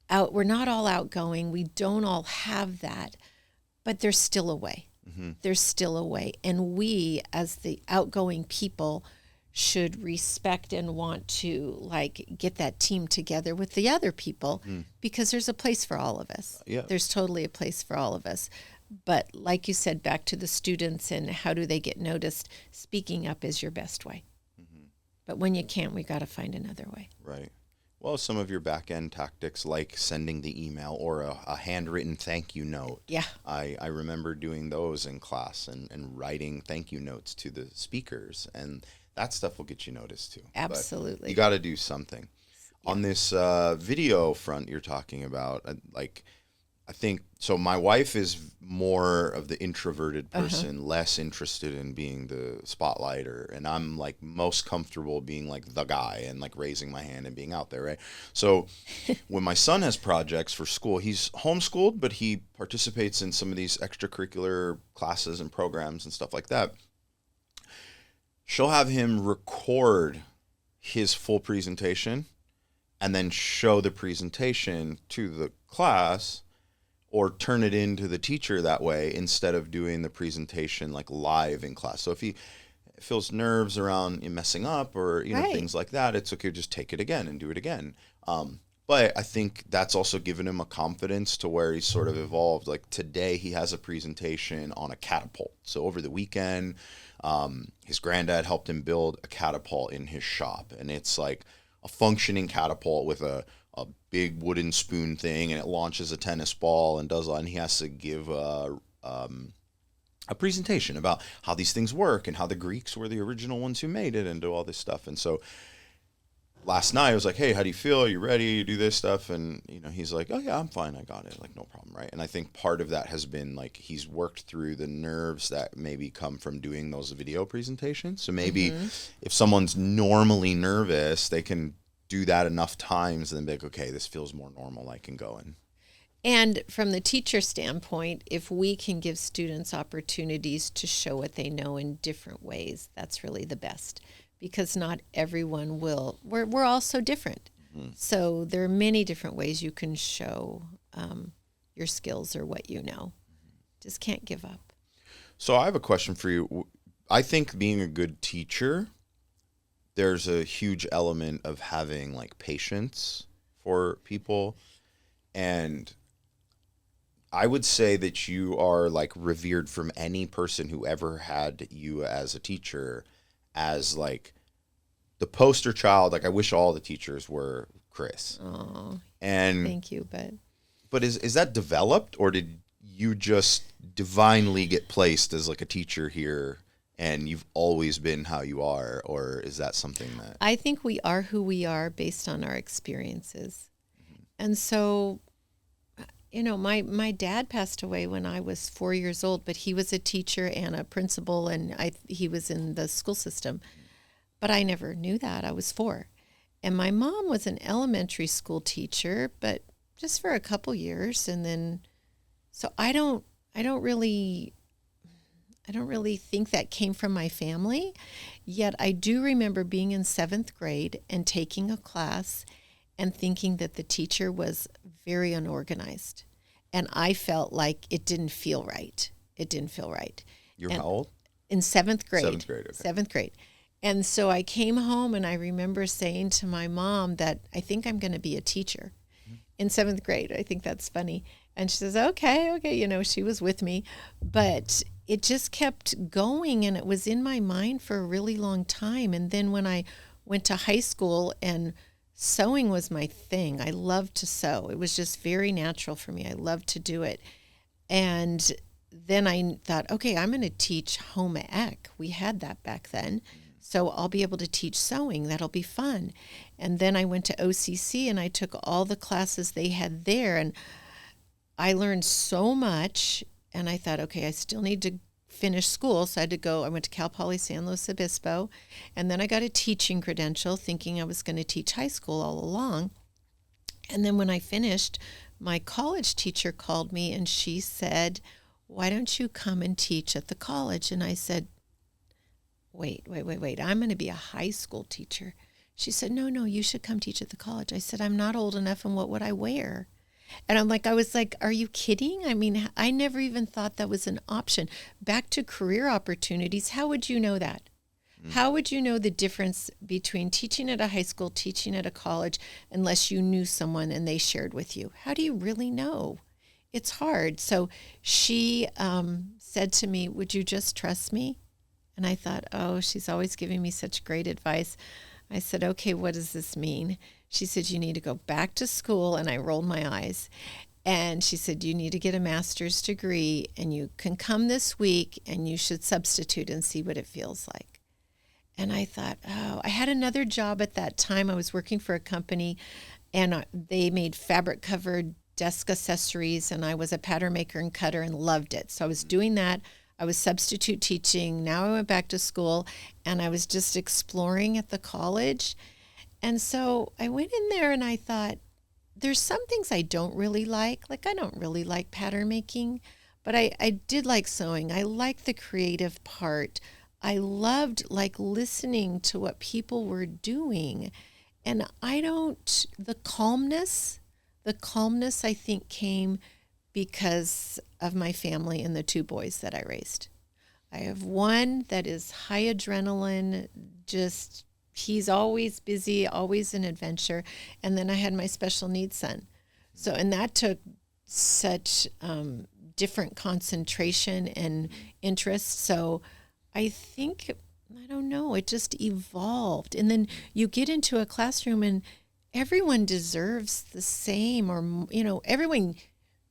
out. We're not all outgoing. We don't all have that, but there's still a way. There's still a way. And we, as the outgoing people, should respect and want to, like, get that team together with the other people, because there's a place for all of us. Yeah. There's totally a place for all of us. But like you said, back to the students and how do they get noticed, speaking up is your best way. But when you can't, we got to find another way. Right. Well, some of your back end tactics, like sending the email or a handwritten thank you note. Yeah. I remember doing those in class and writing thank you notes to the speakers, and that stuff will get you noticed too. But Absolutely. you got to do something. Yeah. On this video front you're talking about, I think, so my wife is more of the introverted person, less interested in being the spotlighter. And I'm like most comfortable being like the guy and like raising my hand and being out there, right? So when my son has projects for school, he's homeschooled, but he participates in some of these extracurricular classes and programs and stuff like that. She'll have him record his full presentation and then show the presentation to the class, or turn it into the teacher that way instead of doing the presentation like live in class. So if he feels nerves around messing up or Right. things like that, it's okay, just take it again and do it again. But I think that's also given him a confidence to where he's sort of evolved. Like today he has a presentation on a catapult. So over the weekend, his granddad helped him build a catapult in his shop, and it's like a functioning catapult with a big wooden spoon thing, and it launches a tennis ball and does all, and he has to give a presentation about how these things work and how the Greeks were the original ones who made it and do all this stuff. And so last night I was like, hey, how do you feel? Are you ready? You do this stuff? And he's like, oh yeah, I'm fine. I got it. Like, no problem. Right. And I think part of that has been like, he's worked through the nerves that maybe come from doing those video presentations. So maybe if someone's normally nervous, they can do that enough times and then be like, okay, this feels more normal. I can go in. And from the teacher standpoint, if we can give students opportunities to show what they know in different ways, that's really the best, because not everyone will. We're all so different. So there are many different ways you can show your skills or what you know. Just can't give up. So I have a question for you. I think being a good teacher, there's a huge element of having like patience for people. And I would say that you are like revered from any person who ever had you as a teacher as like the poster child. Like I wish all the teachers were Chris. Oh, and thank you. But is that developed, or did you just divinely get placed as like a teacher here and you've always been how you are, or is that something that... I think we are who we are based on our experiences. And so, my dad passed away when I was 4 years old, but he was a teacher and a principal, and he was in the school system. But I never knew that. I was 4. And my mom was an elementary school teacher, but just for a couple years. And then, so I don't really think that came from my family, yet I do remember being in 7th grade and taking a class and thinking that the teacher was very unorganized. And I felt like it didn't feel right. You're how old? In 7th grade. 7th grade, okay. 7th grade. And so I came home and I remember saying to my mom that I think I'm going to be a teacher in 7th grade. I think that's funny. And she says, okay, she was with me. But it just kept going, and it was in my mind for a really long time. And then when I went to high school, and sewing was my thing. I loved to sew. It was just very natural for me. I loved to do it. And then I thought, okay, I'm going to teach home ec. We had that back then. So I'll be able to teach sewing. That'll be fun. And then I went to OCC and I took all the classes they had there. And I learned so much. And I thought, okay, I still need to finish school. So I went to Cal Poly San Luis Obispo. And then I got a teaching credential thinking I was going to teach high school all along. And then when I finished, my college teacher called me and she said, why don't you come and teach at the college? And I said, wait, I'm going to be a high school teacher. She said, no, you should come teach at the college. I said, I'm not old enough, and what would I wear? And I was like, are you kidding? I mean, I never even thought that was an option. Back to career opportunities, how would you know that? How would you know the difference between teaching at a high school, teaching at a college, unless you knew someone and they shared with you? How do you really know? It's hard. So she said to me, would you just trust me? And I thought, oh, she's always giving me such great advice. I said, okay, what does this mean? She said, you need to go back to school. And I rolled my eyes. And she said, you need to get a master's degree and you can come this week and you should substitute and see what it feels like. And I thought, oh, I had another job at that time. I was working for a company and they made fabric covered desk accessories, and I was a pattern maker and cutter and loved it. So I was doing that. I was substitute teaching. Now I went back to school and I was just exploring at the college. And so I went in there and I thought, there's some things I don't really like. Like I don't really like pattern making, but I did like sewing. I liked the creative part. I loved listening to what people were doing. And the calmness I think came because of my family and the two boys that I raised. I have one that is high adrenaline, he's always busy, always an adventure. And then I had my special needs son. So, and that took such different concentration and interest. So I think, I don't know, it just evolved. And then you get into a classroom and everyone deserves the same, or, everyone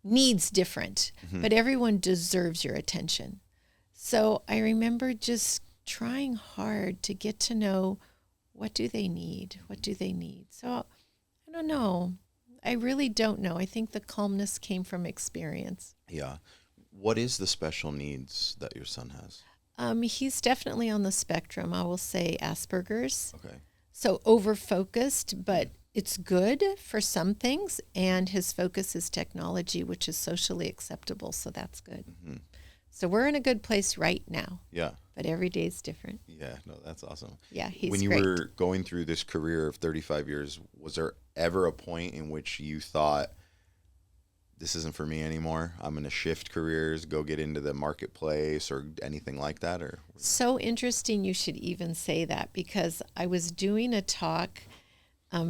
needs different, but everyone deserves your attention. So I remember just trying hard to get to know, what do they need? What do they need? So I don't know. I really don't know. I think the calmness came from experience. Yeah. What is the special needs that your son has? He's definitely on the spectrum. I will say Asperger's. Okay. So over-focused, but it's good for some things, and his focus is technology, which is socially acceptable, so that's good. Mm-hmm. So we're in a good place right now. Yeah. But every day is different. Yeah, no, that's awesome. Yeah, he's When you great. were going through this career of 35 years, was there ever a point in which you thought, this isn't for me anymore, I'm going to shift careers, go get into the marketplace or anything like that? Or So interesting you should even say that, because I was doing a talk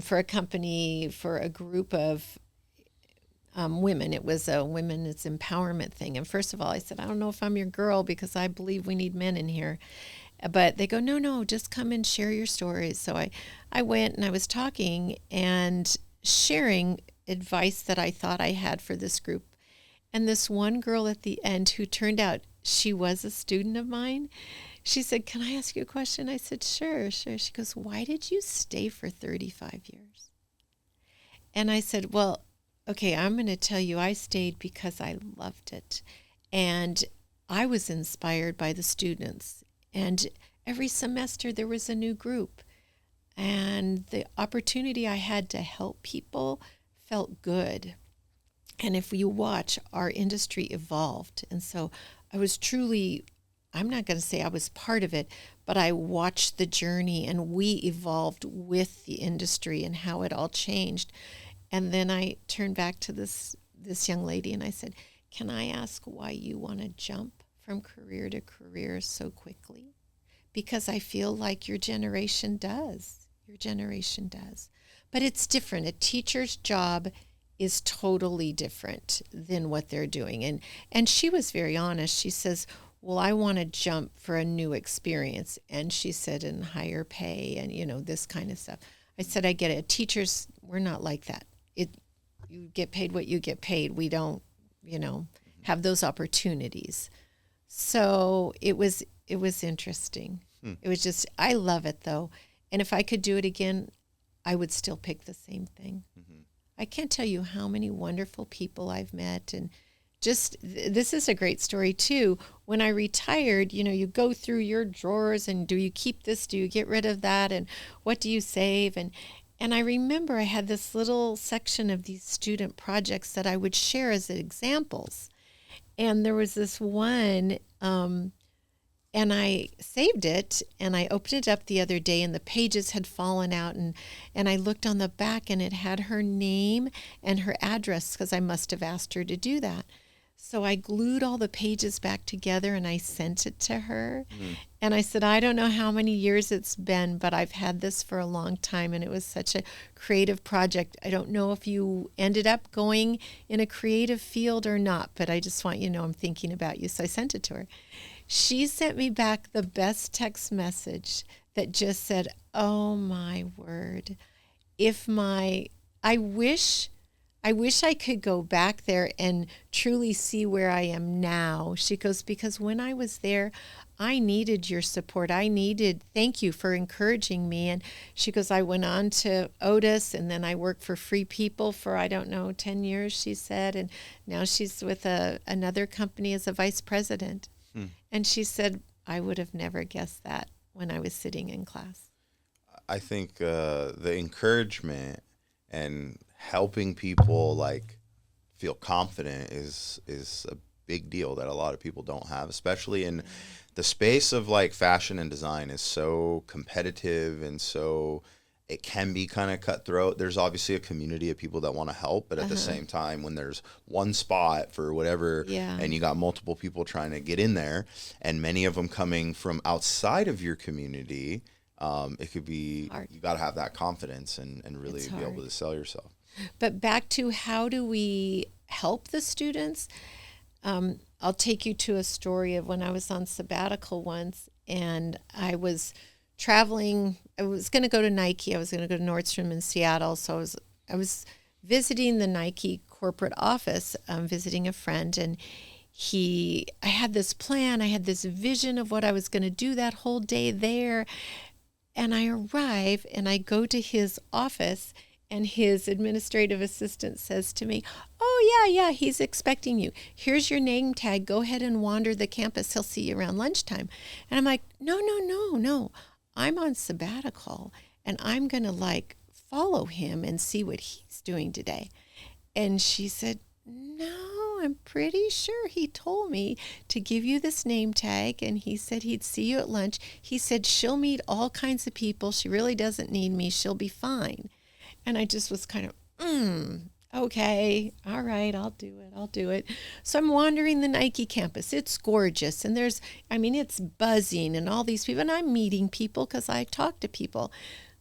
for a company, for a group of women. It was a women's empowerment thing. And first of all, I said, I don't know if I'm your girl, because I believe we need men in here. But they go, no, just come and share your stories. So I went and I was talking and sharing advice that I thought I had for this group. And this one girl at the end, who turned out she was a student of mine, she said, can I ask you a question? I said, sure. She goes, why did you stay for 35 years? And I said, well, okay, I'm going to tell you, I stayed because I loved it. And I was inspired by the students. And every semester there was a new group. And the opportunity I had to help people felt good. And if you watch, our industry evolved. And so I was truly, I'm not going to say I was part of it, but I watched the journey, and we evolved with the industry and how it all changed. And then I turned back to this young lady and I said, can I ask why you want to jump from career to career so quickly? Because I feel like your generation does. But it's different. A teacher's job is totally different than what they're doing. And she was very honest. She says, well, I want to jump for a new experience. And she said, and higher pay and, this kind of stuff. I said, I get it. Teachers, we're not like that. You get paid what you get paid. We don't, have those opportunities. So it was interesting. It was just, I love it though. And if I could do it again, I would still pick the same thing. I can't tell you how many wonderful people I've met. And just, this is a great story too. When I retired, you go through your drawers and do you keep this? Do you get rid of that? And what do you save? And I remember I had this little section of these student projects that I would share as examples. And there was this one, and I saved it, and I opened it up the other day, and the pages had fallen out, and I looked on the back, and it had her name and her address, because I must have asked her to do that. So I glued all the pages back together, and I sent it to her. And I said, I don't know how many years it's been, but I've had this for a long time, and it was such a creative project. I don't know if you ended up going in a creative field or not, but I just want you to know I'm thinking about you. So I sent it to her. She sent me back the best text message that just said, oh my word, I wish I could go back there and truly see where I am now. She goes, because when I was there, I needed your support. Thank you for encouraging me. And she goes, I went on to Otis, and then I worked for Free People for, 10 years, she said. And now she's with another company as a vice president. And she said, I would have never guessed that when I was sitting in class. I think the encouragement and helping people feel confident is a big deal that a lot of people don't have, especially in the space of fashion and design is so competitive, and so it can be kind of cutthroat. There's obviously a community of people that want to help, but at the same time, when there's one spot for whatever, and you got multiple people trying to get in there, and many of them coming from outside of your community, it could be hard. You got to have that confidence and really be able to sell yourself. But back to how do we help the students? I'll take you to a story of when I was on sabbatical once, and I was traveling. I was going to go to Nike. I was going to go to Nordstrom in Seattle. So I was visiting the Nike corporate office, visiting a friend, and I had this plan. I had this vision of what I was going to do that whole day there. And I arrive and I go to his office, and his administrative assistant says to me, oh, yeah, he's expecting you. Here's your name tag. Go ahead and wander the campus. He'll see you around lunchtime. And I'm like, no. I'm on sabbatical, and I'm going to follow him and see what he's doing today. And she said, no, I'm pretty sure he told me to give you this name tag, and he said he'd see you at lunch. He said she'll meet all kinds of people. She really doesn't need me. She'll be fine. And I just was kind of, okay, all right, I'll do it. So I'm wandering the Nike campus. It's gorgeous. And it's buzzing and all these people. And I'm meeting people because I talk to people.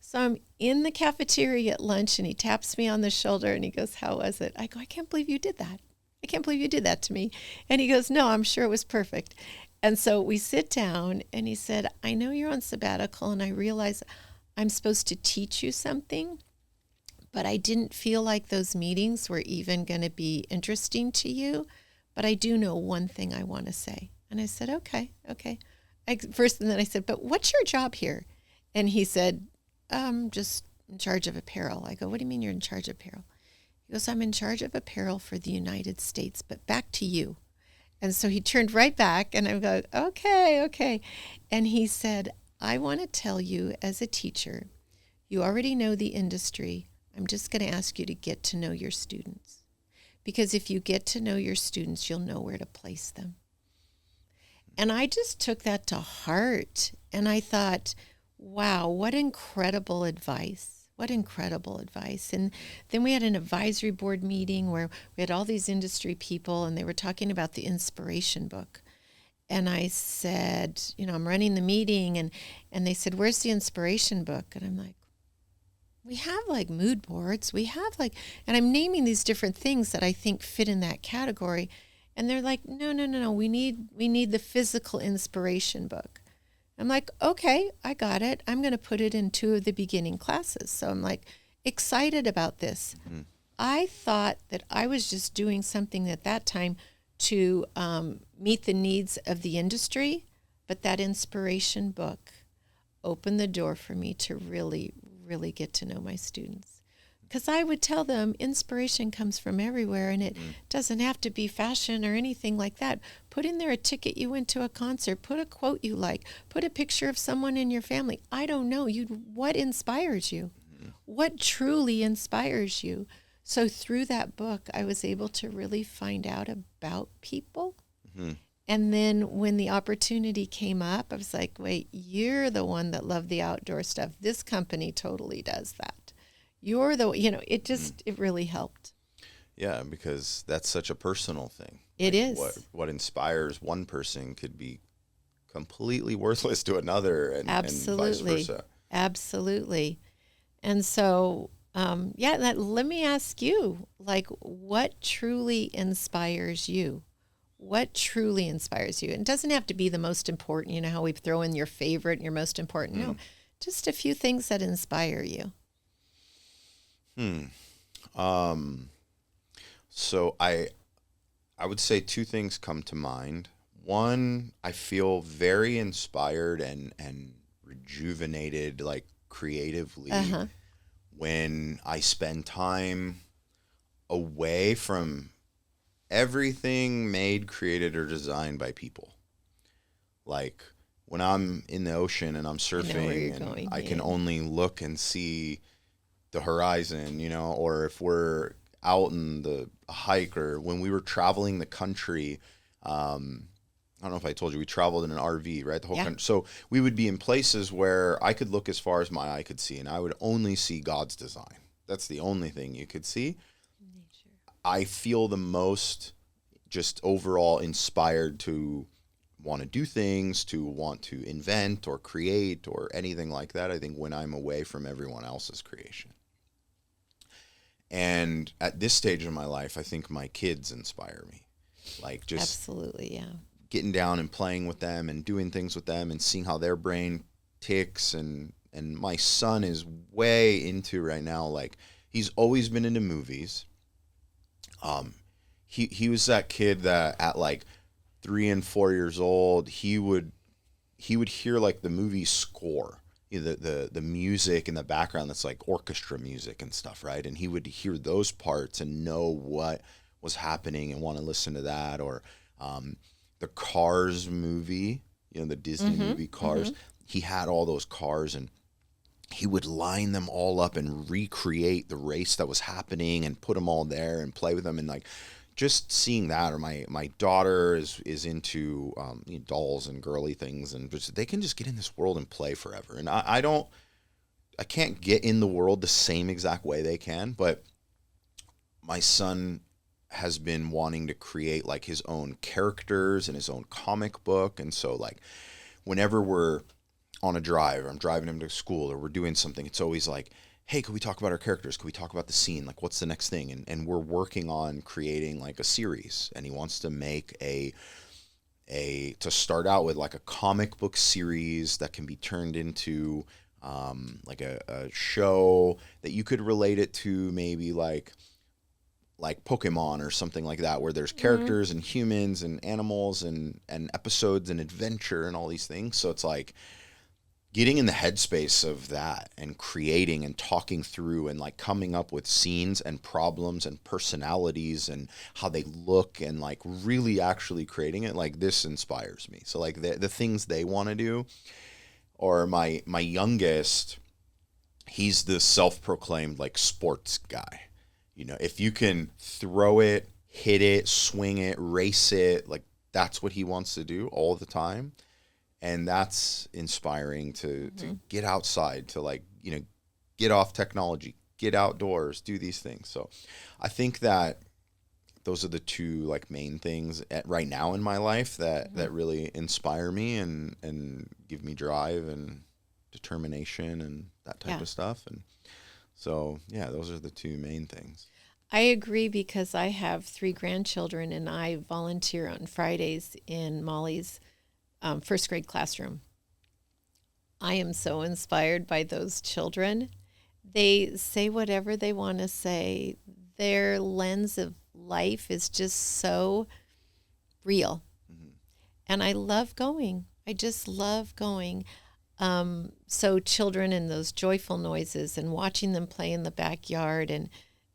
So I'm in the cafeteria at lunch, and he taps me on the shoulder and he goes, how was it? I go, I can't believe you did that. I can't believe you did that to me. And he goes, no, I'm sure it was perfect. And so we sit down, and he said, I know you're on sabbatical, and I realize I'm supposed to teach you something, but I didn't feel like those meetings were even going to be interesting to you. But I do know one thing I want to say. And I said, okay. First, and then I said, but what's your job here? And he said, I'm just in charge of apparel. I go, what do you mean you're in charge of apparel? He goes, I'm in charge of apparel for the United States, but back to you. And so he turned right back, and I go, okay. And he said, I want to tell you as a teacher, you already know the industry. I'm just going to ask you to get to know your students. Because if you get to know your students, you'll know where to place them. And I just took that to heart. And I thought, wow, what incredible advice. What incredible advice. And then we had an advisory board meeting where we had all these industry people, and they were talking about the inspiration book. And I said, I'm running the meeting, and they said, where's the inspiration book? And I'm like, we have mood boards. We have and I'm naming these different things that I think fit in that category. And they're like, no. We need the physical inspiration book. I'm like, okay, I got it. I'm going to put it in 2 of the beginning classes. So I'm excited about this. Mm-hmm. I thought that I was just doing something at that time to meet the needs of the industry, but that inspiration book opened the door for me to really, really get to know my students. Because I would tell them inspiration comes from everywhere, and it doesn't have to be fashion or anything like that. Put in there a ticket you went to a concert, put a quote you like, put a picture of someone in your family. I don't know. What inspires you? What truly inspires you? So through that book, I was able to really find out about people. And then when the opportunity came up, I was like, wait, you're the one that loved the outdoor stuff. This company totally does that. You're the, it really helped. Yeah, because that's such a personal thing. It is. What inspires one person could be completely worthless to another, and vice versa. Absolutely. And so, let me ask you, like, what truly inspires you? What truly inspires you? And it doesn't have to be the most important, you know how we throw in your favorite and your most important. No, just a few things that inspire you. So I would say two things come to mind. One, I feel very inspired and rejuvenated, like creatively, when I spend time away from everything made, created, or designed by people. Like when I'm in the ocean and I'm surfing, and I can only look and see the horizon, or if we're out in the hike, or when we were traveling the country, I don't know if I told you, we traveled in an RV, right? The whole country. So we would be in places where I could look as far as my eye could see, and I would only see God's design. That's the only thing you could see. Nature. I feel the most just overall inspired to want to do things, to want to invent or create or anything like that, I think when I'm away from everyone else's creation. And at this stage of my life, I think my kids inspire me. Like just absolutely, yeah. Getting down and playing with them and doing things with them and seeing how their brain ticks. And my son is way into right now, like he's always been into movies. He was that kid that at like 3 and 4 years old, he would hear like the movie score, the music in the background that's like orchestra music and stuff, right? And he would hear those parts and know what was happening and want to listen to that. Or the Cars movie, the Disney movie Cars. He had all those cars, and he would line them all up and recreate the race that was happening and put them all there and play with them. And like just seeing that, or my daughter is into dolls and girly things, and they can just get in this world and play forever. And I can't get in the world the same exact way they can, but my son has been wanting to create like his own characters and his own comic book. And so like whenever we're on a drive, or I'm driving him to school, or we're doing something, it's always like, hey, could we talk about our characters? Could we talk about the scene? Like, what's the next thing? And we're working on creating like a series, and he wants to make to start out with like a comic book series that can be turned into like a show that you could relate it to, maybe like Pokemon or something like that, where there's characters and humans and animals and episodes and adventure and all these things. So it's like getting in the headspace of that and creating and talking through and like coming up with scenes and problems and personalities and how they look and like really actually creating it. Like this inspires me. So like the things they want to do. Or my youngest, he's the self-proclaimed like sports guy. If you can throw it, hit it, swing it, race it, like that's what he wants to do all the time. And that's inspiring to get outside, to like, get off technology, get outdoors, do these things. So I think that those are the two like main things right now in my life that really inspire me and give me drive and determination and that type of stuff. And so, yeah, those are the two main things. I agree, because I have 3 grandchildren, and I volunteer on Fridays in Molly's first grade classroom. I am so inspired by those children. They say whatever they want to say. Their lens of life is just so real. And I love going. I just love going. So children and those joyful noises and watching them play in the backyard. And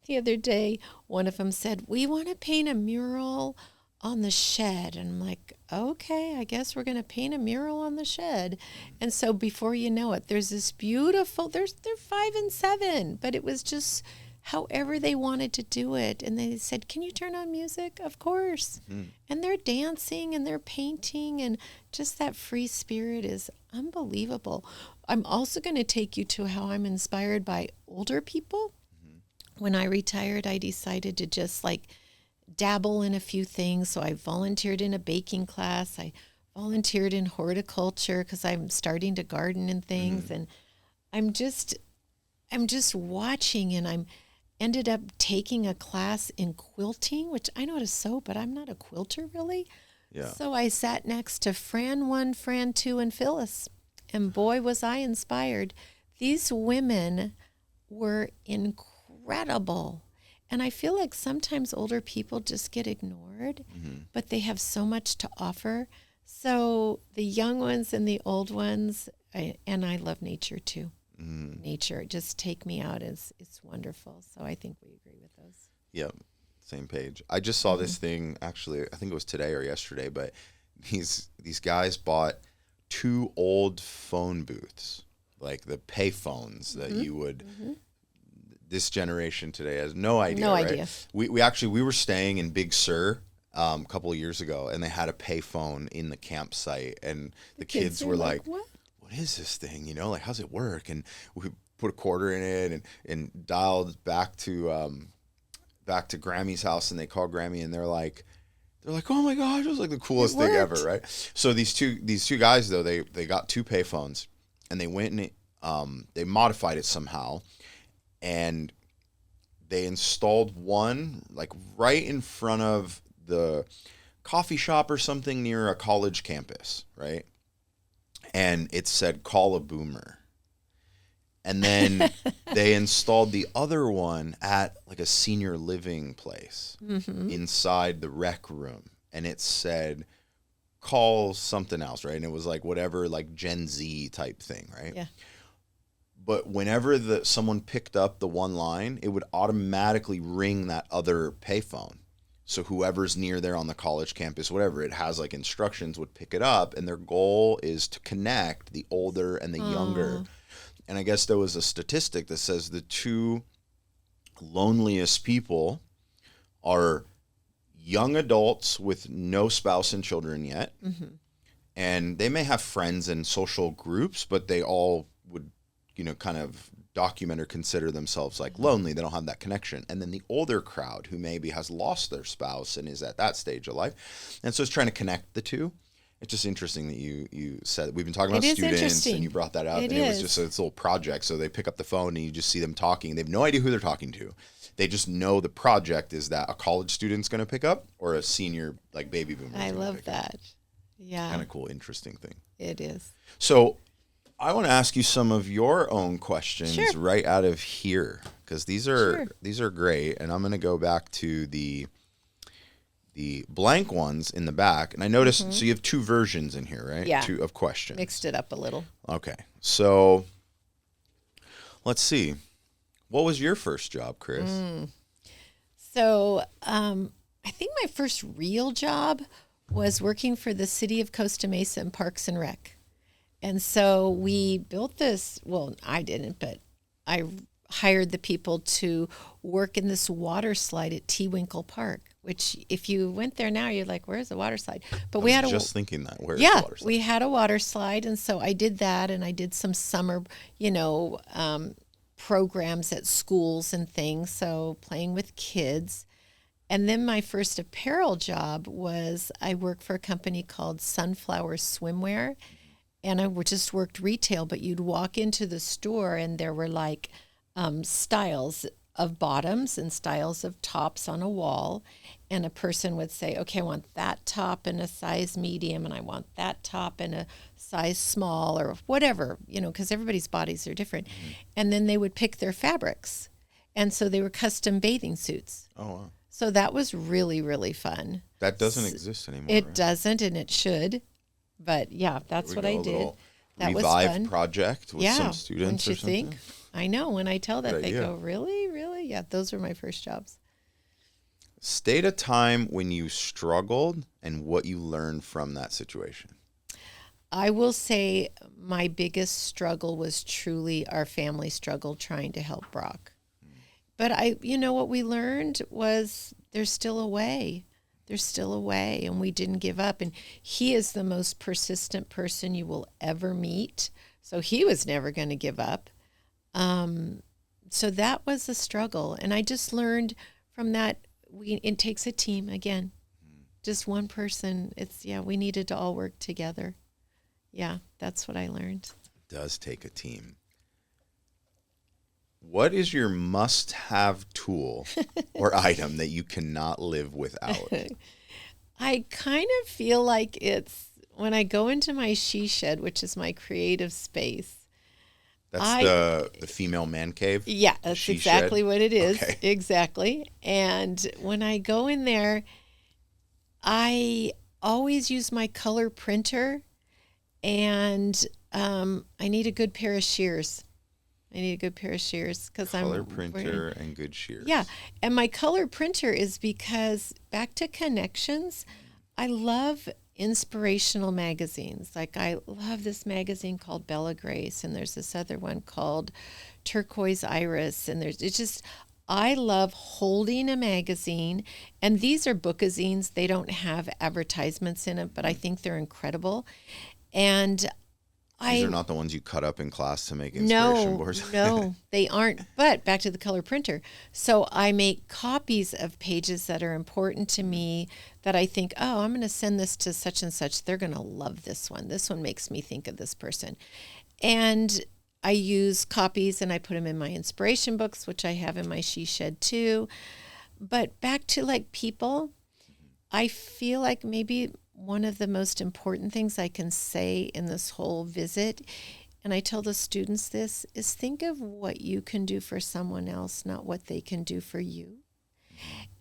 the other day, one of them said, we want to paint a mural on the shed. And I'm like, okay, I guess we're going to paint a mural on the shed. And so before you know it, there's this beautiful, they're 5 and 7, but it was just however they wanted to do it. And they said, can you turn on music? Of course. And they're dancing and they're painting, and just that free spirit is unbelievable. I'm also going to take you to how I'm inspired by older people. When I retired, I decided to just like dabble in a few things. So I volunteered in a baking class. I volunteered in horticulture because I'm starting to garden and things. And I'm just watching, and I'm ended up taking a class in quilting, which I know how to sew, but I'm not a quilter really. Yeah. So I sat next to Fran 1, Fran 2, and Phyllis, and boy, was I inspired. These women were incredible. And I feel like sometimes older people just get ignored, but they have so much to offer. So the young ones and the old ones, and I love nature too. Nature, just take me out. It's wonderful. So I think we agree with those. Yeah, same page. I just saw this thing, actually, I think it was today or yesterday, but these guys bought 2 old phone booths, like the pay phones that you would, this generation today has no idea, No right? idea. We were staying in Big Sur a couple of years ago, and they had a pay phone in the campsite, and the kids were like, what? what is this thing? You know, like, how's it work? And we put a quarter in it and dialed back to Grammy's house, and they called Grammy, and they're like, oh my gosh, it was like the coolest thing ever, right? So these two guys though, they got 2 payphones, and they went and they modified it somehow, and they installed one like right in front of the coffee shop or something near a college campus, right? And it said, call a boomer. And then they installed the other one at like a senior living place inside the rec room. And it said, call something else, right? And it was like whatever, like Gen Z type thing, right? Yeah. But whenever someone picked up the one line, it would automatically ring that other payphone. So whoever's near there on the college campus, whatever, it has like instructions, would pick it up. And their goal is to connect the older and the younger. And I guess there was a statistic that says the 2 loneliest people are young adults with no spouse and children yet. And they may have friends and social groups, but they all would, kind of document or consider themselves like lonely. They don't have that connection. And then the older crowd who maybe has lost their spouse and is at that stage of life. And so it's trying to connect the two. It's just interesting that you said, we've been talking about students and you brought that up. It was just a little project. So they pick up the phone and you just see them talking. They have no idea who they're talking to. They just know the project is that a college student's going to pick up or a senior like baby boomer. I love that. Yeah. Kind of cool, interesting thing. It is. So I want to ask you some of your own questions right out of here, because these are great, and I'm going to go back to the blank ones in the back, and I noticed so you have 2 versions in here, right? Yeah. 2 of questions. Mixed it up a little. Okay, so let's see. What was your first job, Chris? So I think my first real job was working for the city of Costa Mesa in Parks and Rec. And so we built this, well, I didn't, but I hired the people to work in this water slide at T. Winkle Park, which if you went there now, you're like, where's the water slide? But we had just thinking that, where's the water slide? We had a water slide. And so I did that, and I did some summer, programs at schools and things. So playing with kids. And then my first apparel job was I worked for a company called Sunflower Swimwear. And I just worked retail, but you'd walk into the store and there were like styles of bottoms and styles of tops on a wall. And a person would say, okay, I want that top in a size medium, and I want that top in a size small, or whatever, because everybody's bodies are different. And then they would pick their fabrics. And so they were custom bathing suits. Oh, wow. So that was really, really fun. That doesn't exist anymore. It right? doesn't, and it should. But yeah, that's There what we I go, a did. little That was Revive fun. project with some students wouldn't you or something. think? I know. When I tell that, Good they idea. go, really? Really? Yeah, those were my first jobs. State a time when you struggled and what you learned from that situation. I will say my biggest struggle was truly our family struggle trying to help Brock. But what we learned was there's still a way. There's still a way, and we didn't give up. And he is the most persistent person you will ever meet. So he was never going to give up. So that was a struggle. And I just learned from that, it takes a team again. Just one person. We needed to all work together. Yeah, that's what I learned. It does take a team. What is your must-have tool or item that you cannot live without? I kind of feel like it's when I go into my she shed, which is my creative space. That's the female man cave? Yeah, that's She exactly shed? what it is. Okay. Exactly. And when I go in there, I always use my color printer, and I need a good pair of shears. Because Color printer and good shears. Yeah, and my color printer is because, back to connections, I love inspirational magazines. Like, I love this magazine called Bella Grace, and there's this other one called Turquoise Iris, and I love holding a magazine, and these are bookazines. They don't have advertisements in it, but I think they're incredible. And These are not the ones you cut up in class to make inspiration boards? No, they aren't. But back to the color printer. So I make copies of pages that are important to me that I think, I'm going to send this to such and such. They're going to love this one. This one makes me think of this person. And I use copies and I put them in my inspiration books, which I have in my she shed too. But back to like people, I feel like maybe one of the most important things I can say in this whole visit, and I tell the students this, is think of what you can do for someone else, not what they can do for you.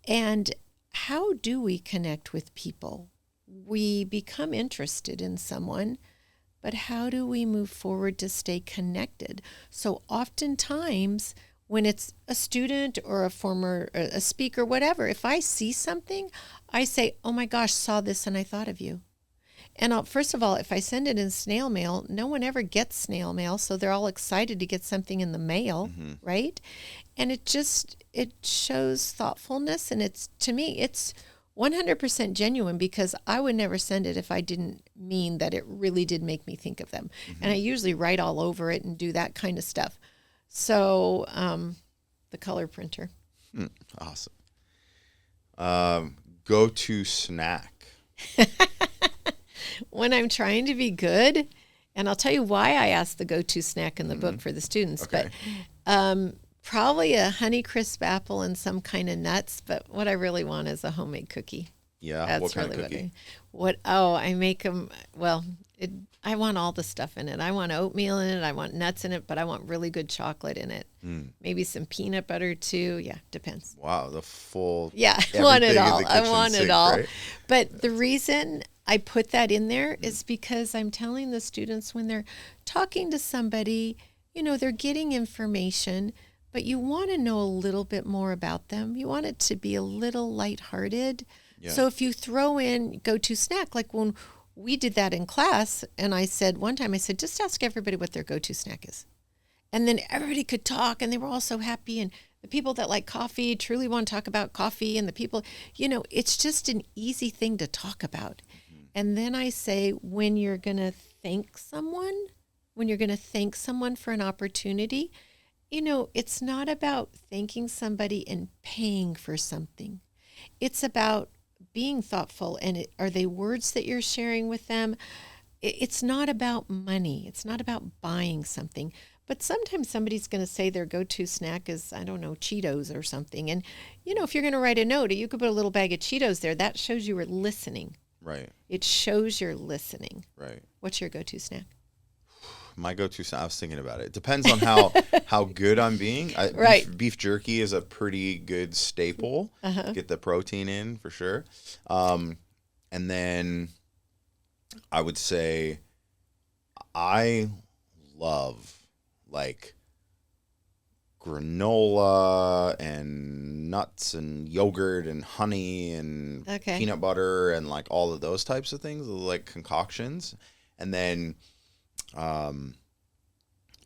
And how do we connect with people? We become interested in someone, but how do we move forward to stay connected? So oftentimes, when it's a student or a speaker, whatever, if I see something, I say, oh my gosh, saw this and I thought of you. And first of all, if I send it in snail mail, no one ever gets snail mail, so they're all excited to get something in the mail, right? And it shows thoughtfulness, and to me, it's 100% genuine, because I would never send it if I didn't mean that it really did make me think of them. And I usually write all over it and do that kind of stuff. So the color printer. Awesome. Go-to snack. When I'm trying to be good, and I'll tell you why I asked the go-to snack in the book for the students, Okay. but probably a Honeycrisp apple and some kind of nuts, but what I really want is a homemade cookie. Yeah, That's what kind really of cookie? I make them, I want all the stuff in it. I want oatmeal in it, I want nuts in it, but I want really good chocolate in it. Maybe some peanut butter too. Yeah, depends. Wow, the full... Yeah, I want it everything in all. the I kitchen want it sink, all. right? But the reason I put that in there is because I'm telling the students, when they're talking to somebody, they're getting information, but you want to know a little bit more about them. You want it to be a little lighthearted. Yeah. So if you throw in go-to snack, like when we did that in class, and one time I said, just ask everybody what their go-to snack is. And then everybody could talk, and they were all so happy. And the people that like coffee truly want to talk about coffee, and the people, it's just an easy thing to talk about. And then I say, when you're going to thank someone for an opportunity, it's not about thanking somebody and paying for something. It's about being thoughtful, and are they words that you're sharing with them? It's not about money. It's not about buying something. But sometimes somebody's going to say their go-to snack is, I don't know, Cheetos or something. And, if you're going to write a note, you could put a little bag of Cheetos there. That shows you were listening. Right. It shows you're listening. Right. What's your go-to snack? My go-to I was thinking about it. It depends on how good I'm being. Right. Beef jerky is a pretty good staple. Get the protein in for sure. And then I would say I love like granola and nuts and yogurt and honey and peanut butter and like all of those types of things, like concoctions. And then,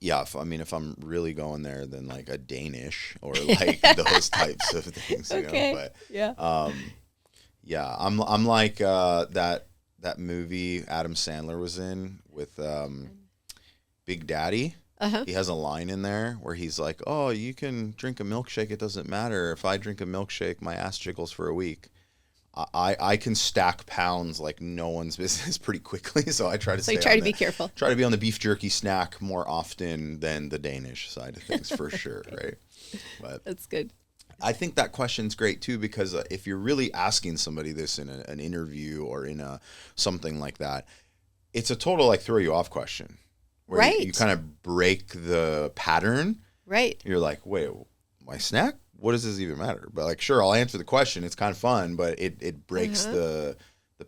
if I'm really going there, then like a Danish or like those types of things, you know. But I'm like that movie Adam Sandler was in with Big Daddy. He has a line in there where he's like, "Oh, you can drink a milkshake. It doesn't matter. If I drink a milkshake, my ass jiggles for a week." I can stack pounds like no one's business pretty quickly, so I try to to be careful. Try to be on the beef jerky snack more often than the Danish side of things for sure, right? But that's good. I think that question's great too, because if you're really asking somebody this in an interview or in something like that, it's a total like throw you off question. Where right. You kind of break the pattern. Right. You're like, wait, my snack? What does this even matter? But like, sure, I'll answer the question. It's kind of fun, but it breaks the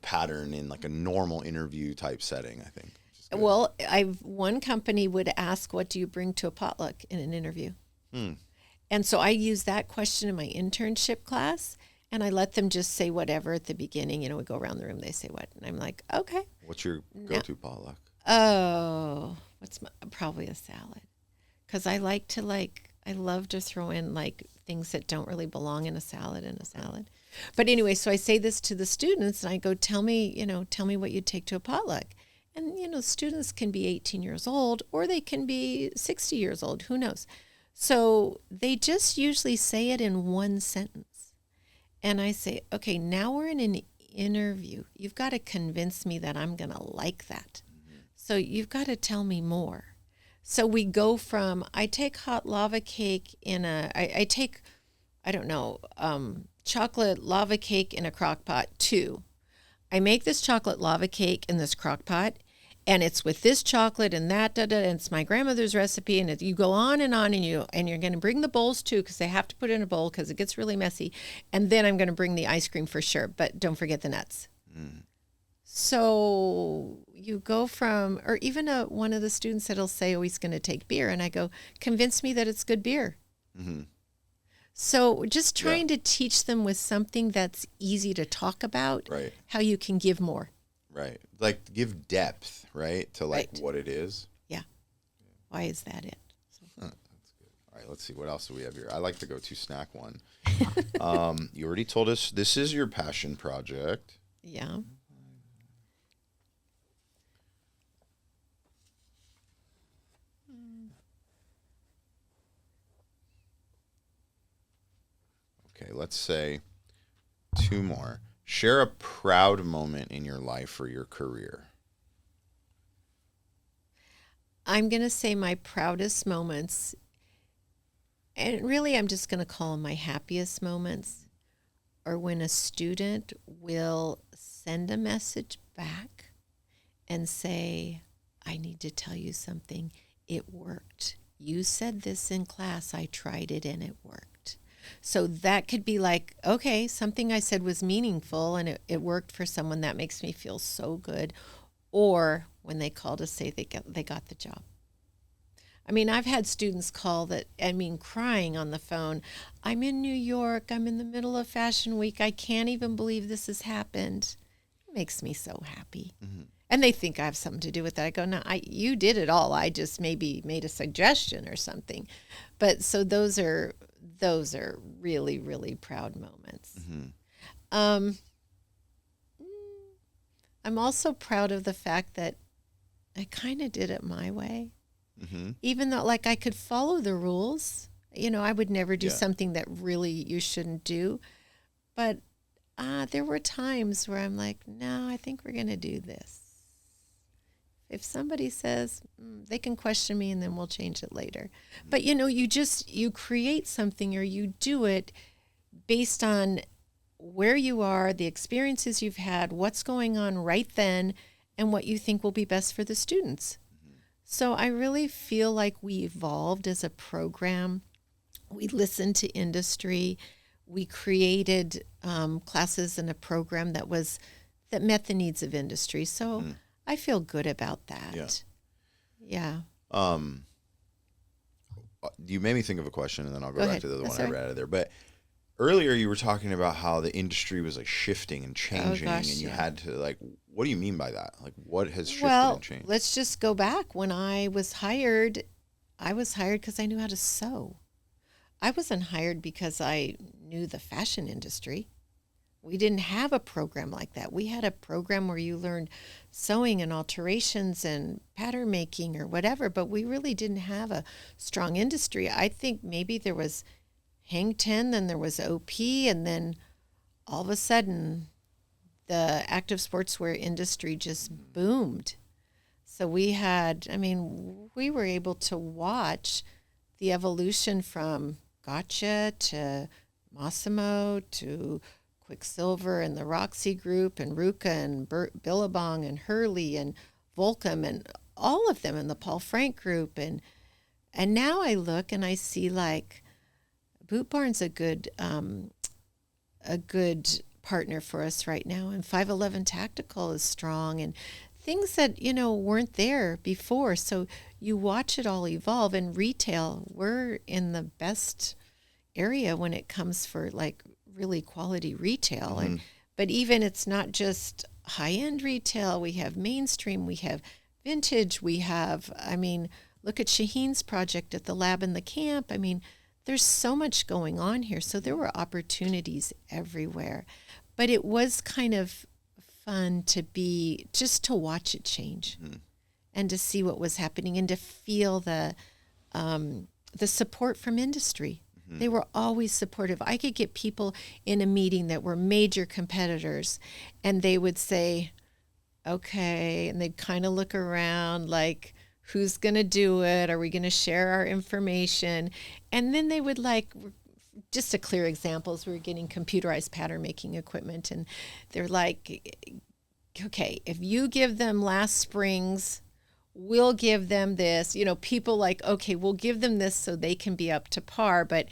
pattern in like a normal interview type setting, I think. Well, one company would ask, what do you bring to a potluck in an interview? And so I use that question in my internship class, and I let them just say whatever at the beginning. You know, we go around the room, they say what, and I'm like, okay. What's your go-to potluck? Oh, probably a salad, because I love to throw in like things that don't really belong in a salad. But anyway, so I say this to the students, and I go, tell me what you'd take to a potluck. And, you know, students can be 18 years old, or they can be 60 years old, who knows? So they just usually say it in one sentence. And I say, okay, now we're in an interview. You've got to convince me that I'm going to like that. So you've got to tell me more. So we go from, I take hot lava cake I take chocolate lava cake in a crock pot, to I make this chocolate lava cake in this crock pot, and it's with this chocolate and that, and it's my grandmother's recipe, and you go on, and you're going to bring the bowls too, because they have to put in a bowl because it gets really messy. And then I'm going to bring the ice cream for sure, but don't forget the nuts. So you go from, or even one of the students that'll say, oh, he's going to take beer. And I go, convince me that it's good beer. So just trying to teach them with something that's easy to talk about, right, how you can give more. Right. Like give depth, right, to like what it is. Yeah. Why is that it? That's good. All right, let's see. What else do we have here? I like the go-to snack one. You already told us this is your passion project. Yeah. Okay, let's say two more. Share a proud moment in your life or your career. I'm going to say my proudest moments, and really I'm just going to call them my happiest moments, are when a student will send a message back and say, I need to tell you something. It worked. You said this in class. I tried it and it worked. So that could be like, okay, something I said was meaningful and it worked for someone. That makes me feel so good. Or when they call to say they got the job. I mean, I've had students call crying on the phone. I'm in New York. I'm in the middle of Fashion Week. I can't even believe this has happened. It makes me so happy. Mm-hmm. And they think I have something to do with that. I go, no, you did it all. I just maybe made a suggestion or something. But so those are really, really proud moments. Mm-hmm. I'm also proud of the fact that I kind of did it my way. Mm-hmm. Even though, like, I could follow the rules. You know, I would never do something that really you shouldn't do. But there were times where I'm like, no, I think we're going to do this. If somebody says, they can question me and then we'll change it later. Mm-hmm. But, you know, you create something or you do it based on where you are, the experiences you've had, what's going on right then, and what you think will be best for the students. Mm-hmm. So I really feel like we evolved as a program. We listened to industry. We created classes in a program that met the needs of industry. So I feel good about that. Yeah. You made me think of a question, and then I'll go back ahead. to the other That's one I all read out of there. But earlier you were talking about how the industry was like shifting and changing, gosh, and you yeah. had to like, what do you mean by that? Like, what has shifted Well, and changed? let's just go back. When I was hired because I knew how to sew. I wasn't hired because I knew the fashion industry. We didn't have a program like that. We had a program where you learned sewing and alterations and pattern making or whatever, but we really didn't have a strong industry. I think maybe there was Hang 10, then there was OP, and then all of a sudden the active sportswear industry just boomed. So we were able to watch the evolution from Gotcha to Massimo to Quicksilver and the Roxy Group and Ruka and Billabong and Hurley and Volcom and all of them and the Paul Frank Group. And now I look and I see like Boot Barn's a good partner for us right now. And 511 Tactical is strong and things that, weren't there before. So you watch it all evolve. And retail, we're in the best area when it comes for like really quality retail. But even it's not just high-end retail. We have mainstream, we have vintage, we have, look at Shaheen's project at the lab and the camp. There's so much going on here. So there were opportunities everywhere. But it was kind of fun just to watch it change and to see what was happening and to feel the support from industry. They were always supportive. I could get people in a meeting that were major competitors and they would say, okay, and they'd kind of look around like, who's going to do it? Are we going to share our information? And then they would just a clear example is we were getting computerized pattern making equipment and they're like, okay, if you give them last spring's, we'll give them this. People like, okay, we'll give them this so they can be up to par. But,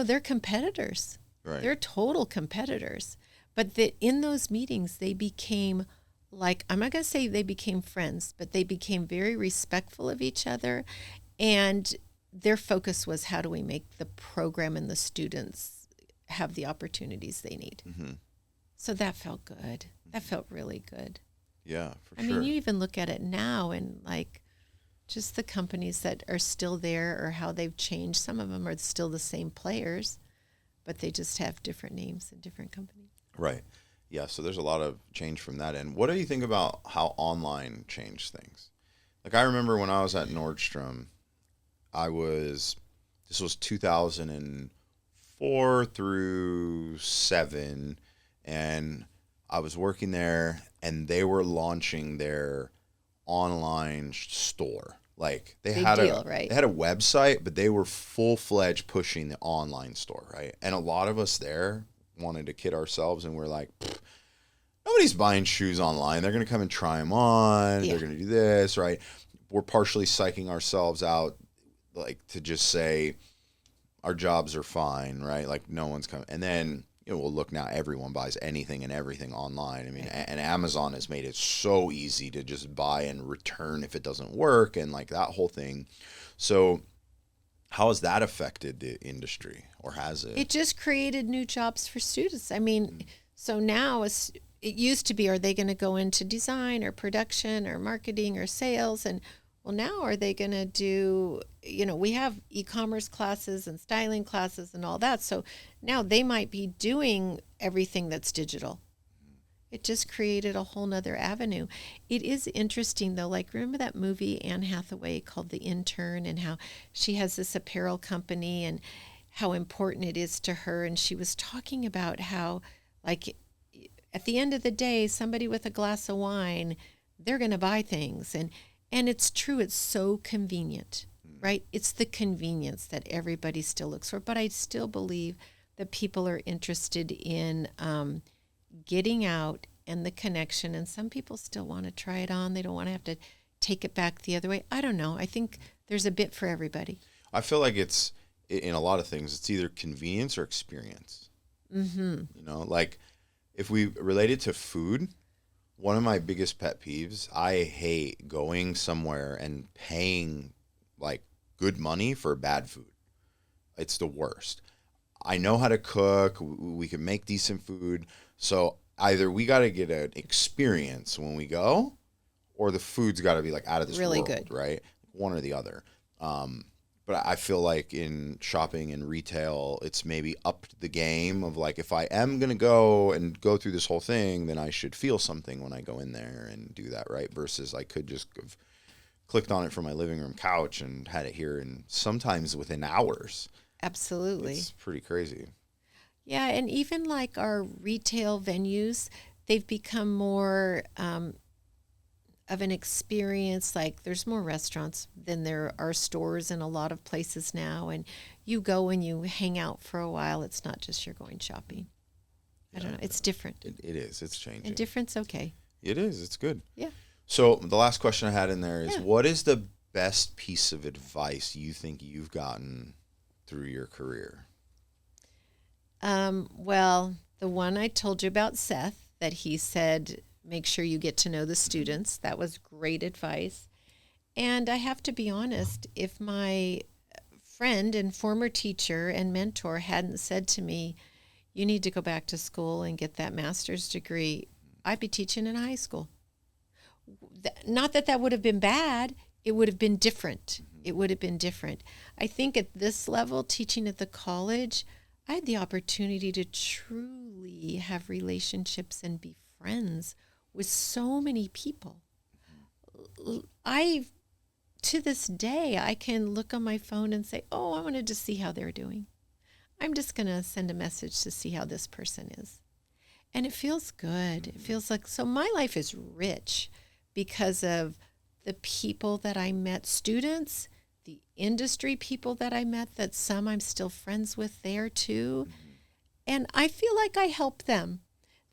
they're competitors. Right. They're total competitors. But in those meetings, they became I'm not going to say they became friends, but they became very respectful of each other. And their focus was how do we make the program and the students have the opportunities they need. So that felt good. That felt really good. Yeah, for sure. You even look at it now and just the companies that are still there or how they've changed. Some of them are still the same players, but they just have different names and different companies. Right. Yeah, so there's a lot of change from that end. What do you think about how online changed things? Like I remember when I was at Nordstrom, this was 2004 through 7, and I was working there and they were launching their online store. Like they had a website, but they were full-fledged pushing the online store, right? And a lot of us there wanted to kid ourselves and we're like, nobody's buying shoes online. They're going to come and try them on. Yeah. They're going to do this, right? We're partially psyching ourselves out to just say our jobs are fine, right? Like no one's coming. And then well, look now, everyone buys anything and everything online. And Amazon has made it so easy to just buy and return if it doesn't work and that whole thing. So how has that affected the industry, or has it? It just created new jobs for students. So now it used to be, are they going to go into design or production or marketing or sales? And well, now are they going to do, we have e-commerce classes and styling classes and all that. So now they might be doing everything that's digital. It just created a whole nother avenue. It is interesting though, remember that movie Anne Hathaway called The Intern, and how she has this apparel company and how important it is to her. And she was talking about how at the end of the day, somebody with a glass of wine, they're going to buy things. And it's true, it's so convenient, right? It's the convenience that everybody still looks for. But I still believe that people are interested in getting out and the connection. And some people still want to try it on. They don't want to have to take it back the other way. I don't know. I think there's a bit for everybody. I feel like it's, in a lot of things, it's either convenience or experience. Mm-hmm. You know, like if we relate it to food, one of my biggest pet peeves, I hate going somewhere and paying like good money for bad food. It's the worst. I know how to cook. We can make decent food. So either we got to get an experience when we go, or the food's got to be like out of this Really world, good. right? One or the other. But I feel like in shopping and retail, it's maybe upped the game of like, if I am going to go and go through this whole thing, then I should feel something when I go in there and do that, right? Versus I could just have clicked on it from my living room couch and had it here, and sometimes within hours. Absolutely. It's pretty crazy. Yeah, and even like our retail venues, they've become more of an experience. Like there's more restaurants than there are stores in a lot of places now, and you go and you hang out for a while. It's not just you're going shopping. I don't know. It's different. It is. It's changing. And different's okay. It is. It's good. Yeah. So the last question I had in there is, Yeah. what is the best piece of advice you think you've gotten through your career? Well, the one I told you about, Seth, that he said, make sure you get to know the students. That was great advice. And I have to be honest, if my friend and former teacher and mentor hadn't said to me, you need to go back to school and get that master's degree, I'd be teaching in high school. Not that that would have been bad. It would have been different. It would have been different. I think at this level, teaching at the college, I had the opportunity to truly have relationships and be friends with so many people. To this day, I can look on my phone and say, oh, I wanted to see how they're doing. I'm just going to send a message to see how this person is. And it feels good. It feels like, so my life is rich because of the people that I met, students, the industry people that I met, that some I'm still friends with there too. And I feel like I help them.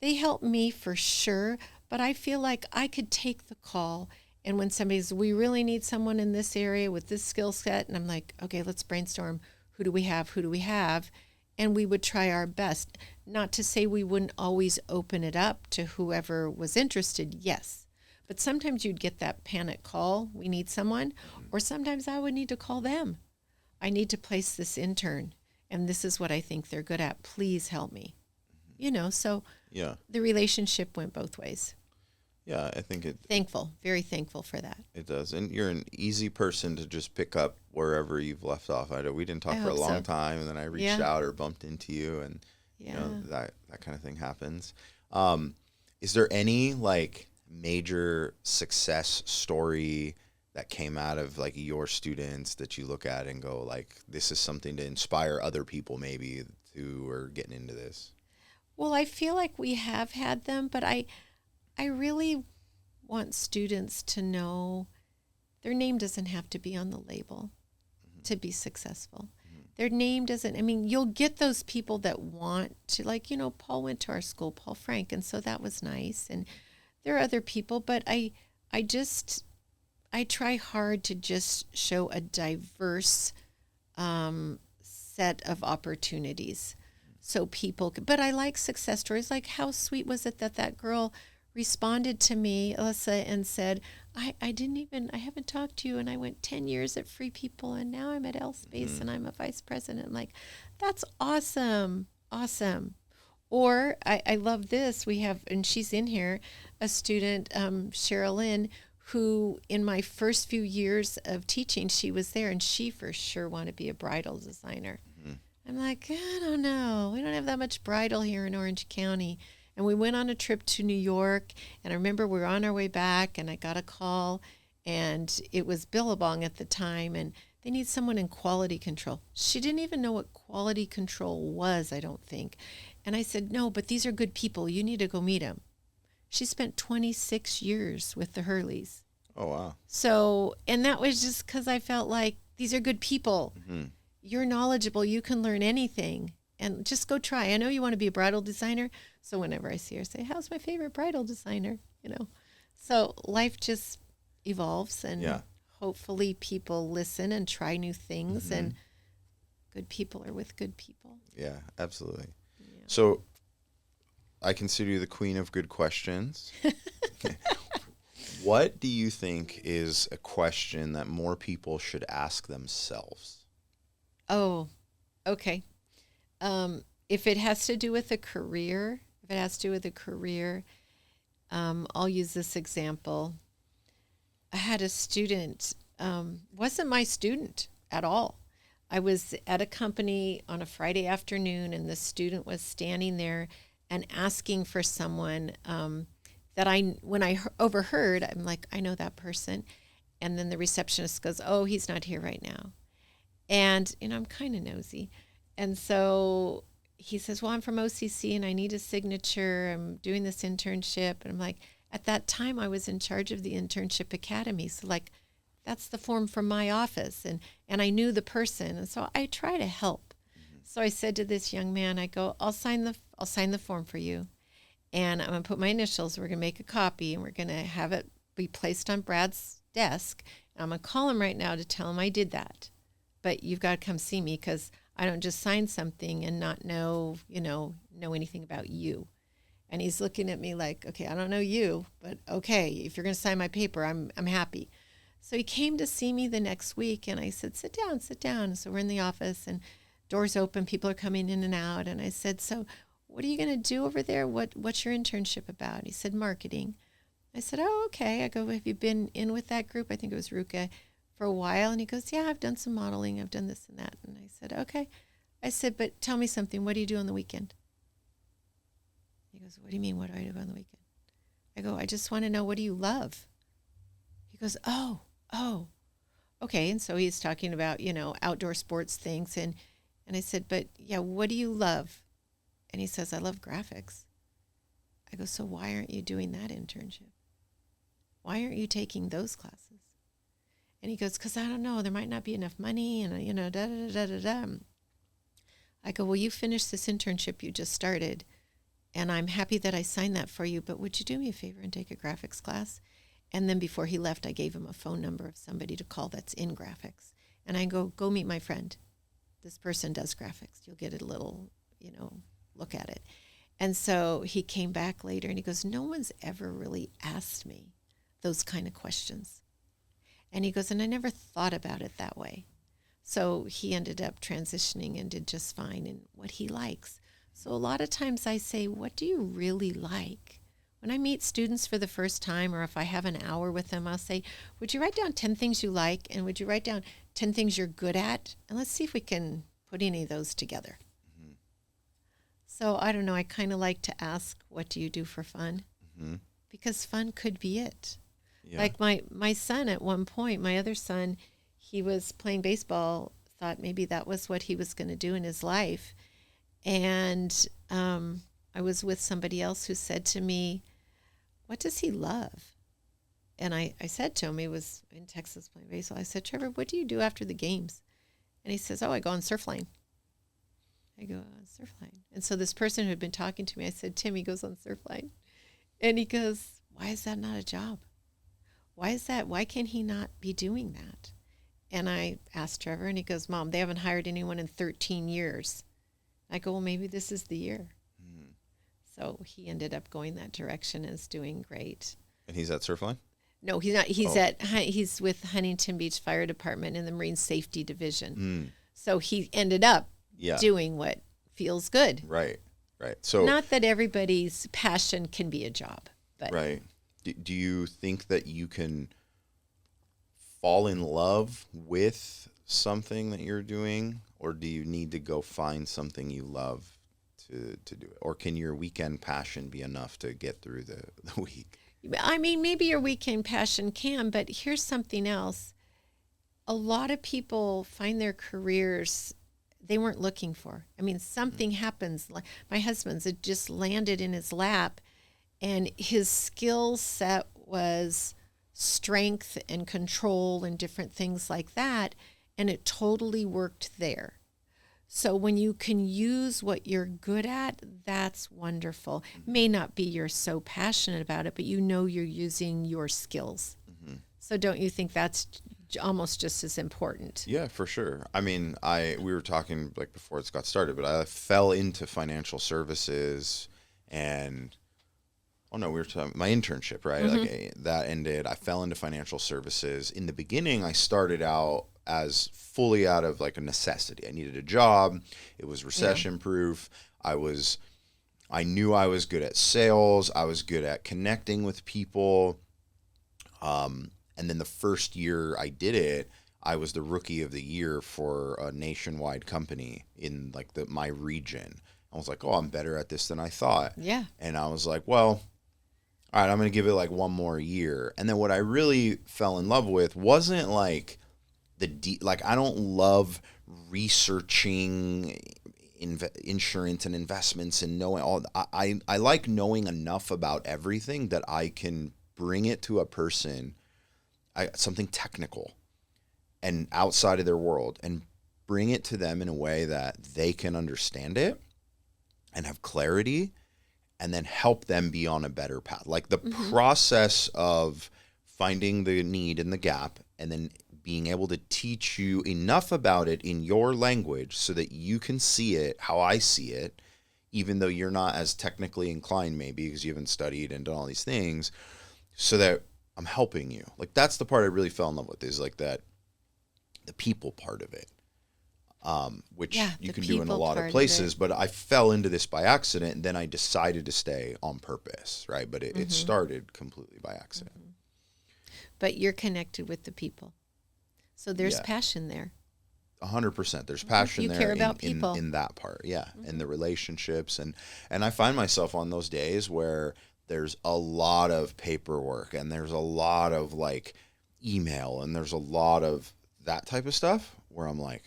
They help me for sure, but I feel like I could take the call. And when somebody's, we really need someone in this area with this skill set, and I'm like, okay, let's brainstorm. Who do we have? Who do we have? And we would try our best. Not to say we wouldn't always open it up to whoever was interested, yes. But sometimes you'd get that panic call, we need someone, or sometimes I would need to call them. I need to place this intern, and this is what I think they're good at. Please help me. You know, so Yeah. the relationship went both ways. Yeah, I think Thankful, very thankful for that. it does. And you're an easy person to just pick up wherever you've left off. We didn't talk I for a hope long so. time, and then I reached Yeah. out or bumped into you, and Yeah. you know, that kind of thing happens. Is there any like major success story that came out of like your students that you look at and go like, this is something to inspire other people maybe who are getting into this? Well, I feel like we have had them, but I really want students to know their name doesn't have to be on the label to be successful. Their name doesn't, I mean, you'll get those people that want to, like, you know, Paul went to our school, Paul Frank, and so that was nice. And there are other people, but I try hard to just show a diverse set of opportunities. So people, but I like success stories. Like, how sweet was it that that girl responded to me, Alyssa, and said, I haven't talked to you, and I went 10 years at Free People, and now I'm at L Space, and I'm a vice president. Like, that's awesome. Awesome. Or I love this. We have, and she's in here, a student, Cheryl Lynn, who in my first few years of teaching, she was there, and she for sure wanted to be a bridal designer. I'm like, I don't know. We don't have that much bridal here in Orange County. And we went on a trip to New York, and I remember we were on our way back, and I got a call, and it was Billabong at the time, and they need someone in quality control. She didn't even know what quality control was, I don't think. And I said, no, but these are good people. You need to go meet them. She spent 26 years with the Hurleys. Oh, wow. So, and that was just because I felt like these are good people. You're knowledgeable. You can learn anything. And just go try. I know you want to be a bridal designer. So whenever I see her, I say, how's my favorite bridal designer? You know, so life just evolves, and hopefully people listen and try new things, and good people are with good people. Yeah, absolutely. Yeah. So I consider you the queen of good questions. What do you think is a question that more people should ask themselves? Oh, okay. If it has to do with a career, I'll use this example. I had a student, wasn't my student at all. I was at a company on a Friday afternoon, and the student was standing there and asking for someone that when I overheard, I'm like, I know that person. And then the receptionist goes, oh, he's not here right now. And, I'm kind of nosy. And so he says, well, I'm from OCC and I need a signature. I'm doing this internship. And I'm like, at that time I was in charge of the Internship Academy. So like, that's the form from my office. And I knew the person. And so I try to help. So I said to this young man, I go, I'll sign the form for you. And I'm going to put my initials. We're going to make a copy, and we're going to have it be placed on Brad's desk. And I'm going to call him right now to tell him I did that. But you've got to come see me, because I don't just sign something and not know anything about you. And he's looking at me like, okay, I don't know you, but okay, if you're going to sign my paper, I'm happy. So he came to see me the next week, and I said, sit down. So we're in the office, and doors open, people are coming in and out. And I said, so what are you going to do over there? What's your internship about? He said, marketing. I said, oh, okay. I go, have you been in with that group? I think it was Ruka, for a while. And he goes, yeah, I've done some modeling. I've done this and that. And I said, okay. I said, but tell me something. What do you do on the weekend? He goes, what do you mean, what do I do on the weekend? I go, I just want to know, what do you love? He goes, oh, okay. And so he's talking about, outdoor sports things. And I said, but yeah, what do you love? And he says, I love graphics. I go, so why aren't you doing that internship? Why aren't you taking those classes? And he goes, because I don't know, there might not be enough money, and, da-da-da-da-da-da. I go, well, you finished this internship you just started, and I'm happy that I signed that for you, but would you do me a favor and take a graphics class? And then before he left, I gave him a phone number of somebody to call that's in graphics. And I go meet my friend. This person does graphics. You'll get a little, look at it. And so he came back later, and he goes, no one's ever really asked me those kind of questions. And he goes, and I never thought about it that way. So he ended up transitioning and did just fine in what he likes. So a lot of times I say, what do you really like? When I meet students for the first time, or if I have an hour with them, I'll say, would you write down 10 things you like? And would you write down 10 things you're good at? And let's see if we can put any of those together. Mm-hmm. So I don't know. I kind of like to ask, what do you do for fun? Mm-hmm. Because fun could be it. Yeah. Like my son at one point, my other son, he was playing baseball, thought maybe that was what he was going to do in his life. And I was with somebody else who said to me, what does he love? And I said to him, he was in Texas playing baseball. I said, Trevor, what do you do after the games? And he says, oh, I go on Surfline. I go on Surfline. And so this person who had been talking to me, I said, Tim, he goes on Surfline. And he goes, why is that not a job? Why is that? Why can he not be doing that? And I asked Trevor, and he goes, Mom, they haven't hired anyone in 13 years. I go, well, maybe this is the year. Mm. So he ended up going that direction and is doing great. And he's at Surfline? No, he's not. He's with Huntington Beach Fire Department in the Marine Safety Division. Mm. So he ended up doing what feels good. Right. So not that everybody's passion can be a job, but right. Do you think that you can fall in love with something that you're doing, or do you need to go find something you love to do it? Or can your weekend passion be enough to get through the week? I mean, maybe your weekend passion can, but here's something else. A lot of people find their careers they weren't looking for. I mean, something happens. Like my husband's, it just landed in his lap, and his skill set was strength and control and different things like that, and it totally worked there. So when you can use what you're good at, that's wonderful. May not be you're so passionate about it, but you know you're using your skills. Mm-hmm. So don't you think that's almost just as important? Yeah, for sure. I mean, we were talking like before it got started, but I fell into financial services and oh no, we were talking my internship, right? Mm-hmm. Like that ended. I fell into financial services. In the beginning, I started out as fully out of like a necessity. I needed a job. It was recession proof. I knew I was good at sales. I was good at connecting with people. And then the first year I did it, I was the rookie of the year for a nationwide company in like my region. I was like, oh, I'm better at this than I thought. Yeah. And I was like, well, all right, I'm going to give it like one more year. And then what I really fell in love with wasn't like like I don't love researching insurance and investments and knowing all. I like knowing enough about everything that I can bring it to a person, something technical and outside of their world, and bring it to them in a way that they can understand it and have clarity, and then help them be on a better path. Like the process of finding the need and the gap, and then being able to teach you enough about it in your language so that you can see it how I see it, even though you're not as technically inclined maybe because you haven't studied and done all these things, so that I'm helping you. Like that's the part I really fell in love with, is like that, the people part of it, which you can do in a lot of places, but I fell into this by accident, and then I decided to stay on purpose, right? But it started completely by accident. But you're connected with the people. So there's passion there. 100%. There's passion there. You care about people. In that part. Yeah. And the relationships. And I find myself on those days where there's a lot of paperwork and there's a lot of like email and there's a lot of that type of stuff where I'm like,